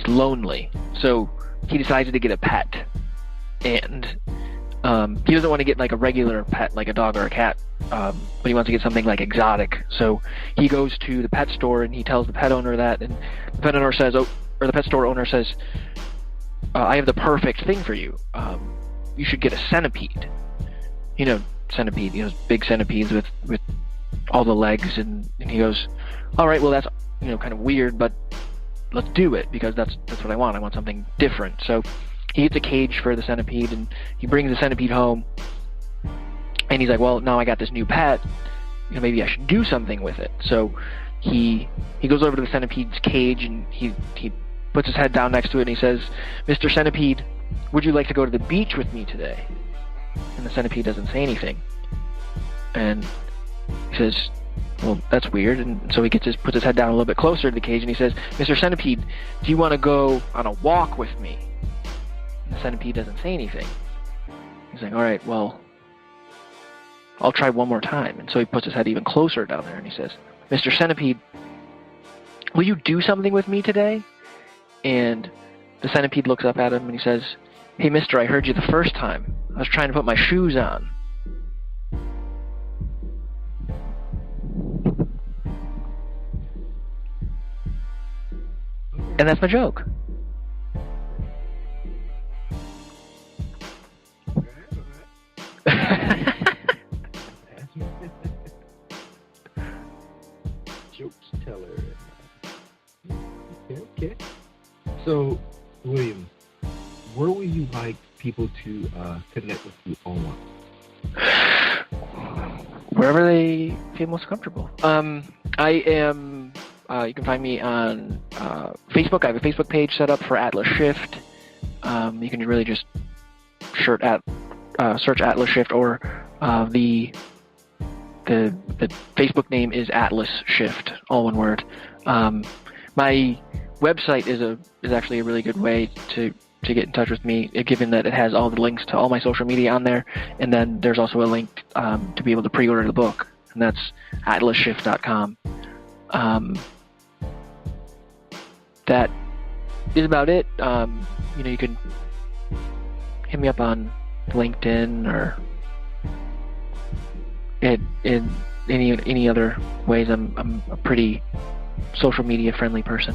lonely, so he decided to get a pet, and he doesn't want to get like a regular pet like a dog or a cat, but he wants to get something like exotic. So he goes to the pet store and he tells the pet owner that, and the pet owner says, the pet store owner says, I have the perfect thing for you. You should get a centipede. Centipede, big centipedes with all the legs, and he goes, all right, well that's kind of weird, but let's do it because that's what I want. I want something different. So he gets a cage for the centipede and he brings the centipede home, and he's like, well, now I got this new pet, maybe I should do something with it. So he goes over to the centipede's cage and he puts his head down next to it and he says, Mr. Centipede, would you like to go to the beach with me today? And the centipede doesn't say anything, and he says, well, that's weird. And so he puts his head down a little bit closer to the cage and he says, Mr. Centipede, do you want to go on a walk with me? And the centipede doesn't say anything. He's like, all right, well, I'll try one more time. And so he puts his head even closer down there and he says, Mr. Centipede, will you do something with me today? And the centipede looks up at him and he says, hey, mister, I heard you the first time. I was trying to put my shoes on. And that's my joke. Jokes teller. Okay. So, William, where would you like people to connect with you online? Wherever they feel most comfortable. I am You can find me on Facebook. I have a Facebook page set up for Atlas Shift. You can really just search Atlas Shift, or the Facebook name is Atlas Shift, all one word. My website is actually a really good way to get in touch with me, given that it has all the links to all my social media on there, and then there's also a link to be able to pre-order the book, and that's atlasshift.com. That is about it. You can hit me up on LinkedIn or in any other ways. I'm a pretty social media friendly person.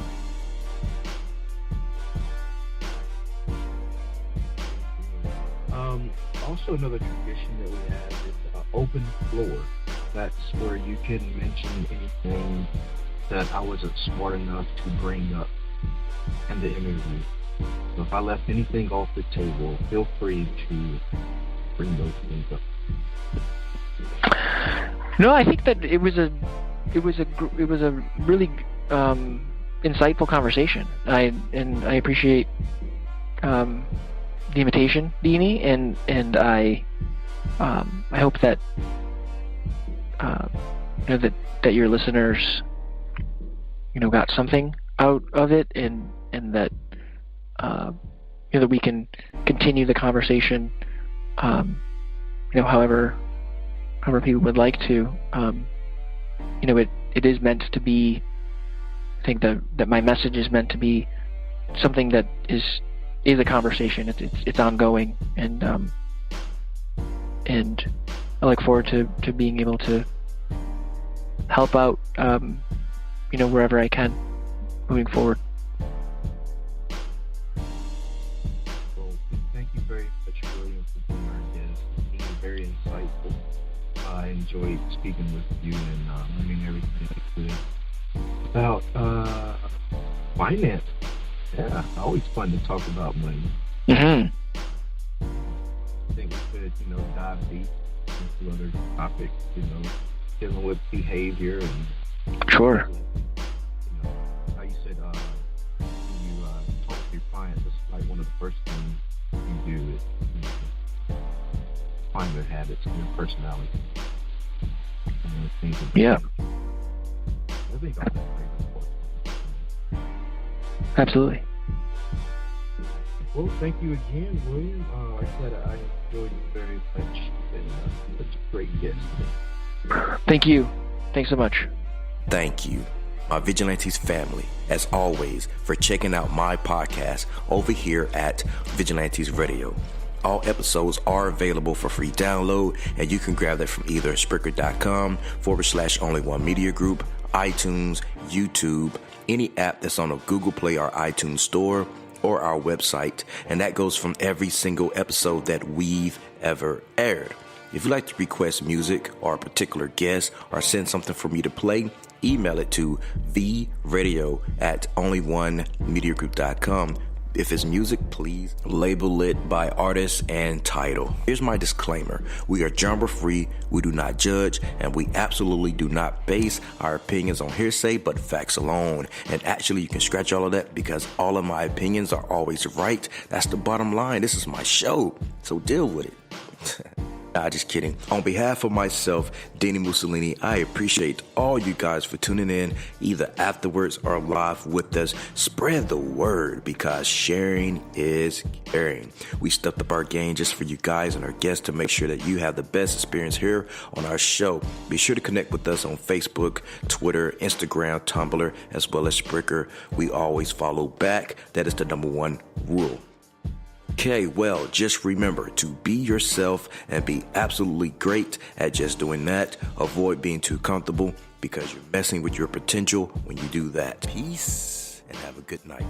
Also, another tradition that we have is open floor. That's where you can mention anything that I wasn't smart enough to bring up in the interview. So if I left anything off the table, feel free to bring those things up. No, I think that it was a really insightful conversation. I appreciate the invitation, Dini, and I hope that that your listeners got something out of it, and that that we can continue the conversation however people would like to. It is meant to be, I think that my message is meant to be something that is a conversation. It's ongoing, and I look forward to being able to help out wherever I can moving forward. Well, thank you very much, William, for being our guest. Being very insightful. I enjoyed speaking with you and learning everything I could about finance. Yeah, always fun to talk about money. Mm-hmm. I think we could, dive deep into other topics, dealing with behavior and Sure. How you said when you talk to your clients, it's like one of the first things you do is find their habits and their personality. Yeah. I think all that's very important. Absolutely. Well, thank you again, William. Like I said, I enjoyed you very much. You've been such a great guest today. Thank you. Thanks so much. Thank you, my Vigilantes family, as always, for checking out my podcast over here at Vigilantes Radio. All episodes are available for free download, and you can grab that from either Spreaker.com/Only One Media Group, iTunes, YouTube, any app that's on a Google Play or iTunes store, or our website, and that goes from every single episode that we've ever aired. If you'd like to request music or a particular guest or send something for me to play, email it to vradio@onlyonemediagroup.com. If it's music, please label it by artist and title. Here's my disclaimer. We are genre free, we do not judge, and we absolutely do not base our opinions on hearsay but facts alone. And actually, you can scratch all of that because all of my opinions are always right. That's the bottom line. This is my show, so deal with it. Nah, just kidding. On behalf of myself, dini-mussolini, I appreciate all you guys for tuning in, either afterwards or live with us. Spread the word, because sharing is caring. We stepped up our game just for you guys and our guests to make sure that you have the best experience here on our show. Be sure to connect with us on Facebook, Twitter, Instagram, Tumblr, as well as Spreaker. We always follow back. That is the number one rule. Okay, well, just remember to be yourself and be absolutely great at just doing that. Avoid being too comfortable, because you're messing with your potential when you do that. Peace, and have a good night.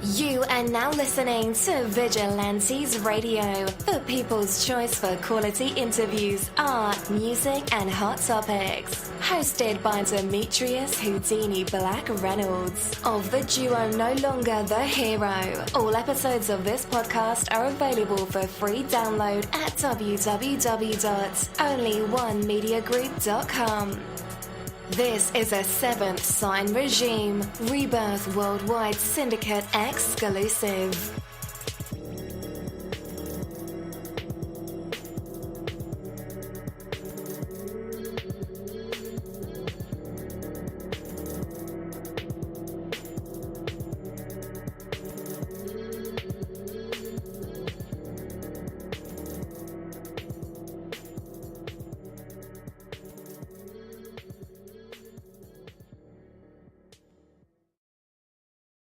You are now listening to Vigilantes Radio, the people's choice for quality interviews, art, music, and hot topics. Hosted by Demetrius Houdini Black Reynolds of the duo No Longer the Hero. All episodes of this podcast are available for free download at www.onlyonemediagroup.com. This is a Seventh Sign Regime Rebirth Worldwide Syndicate exclusive.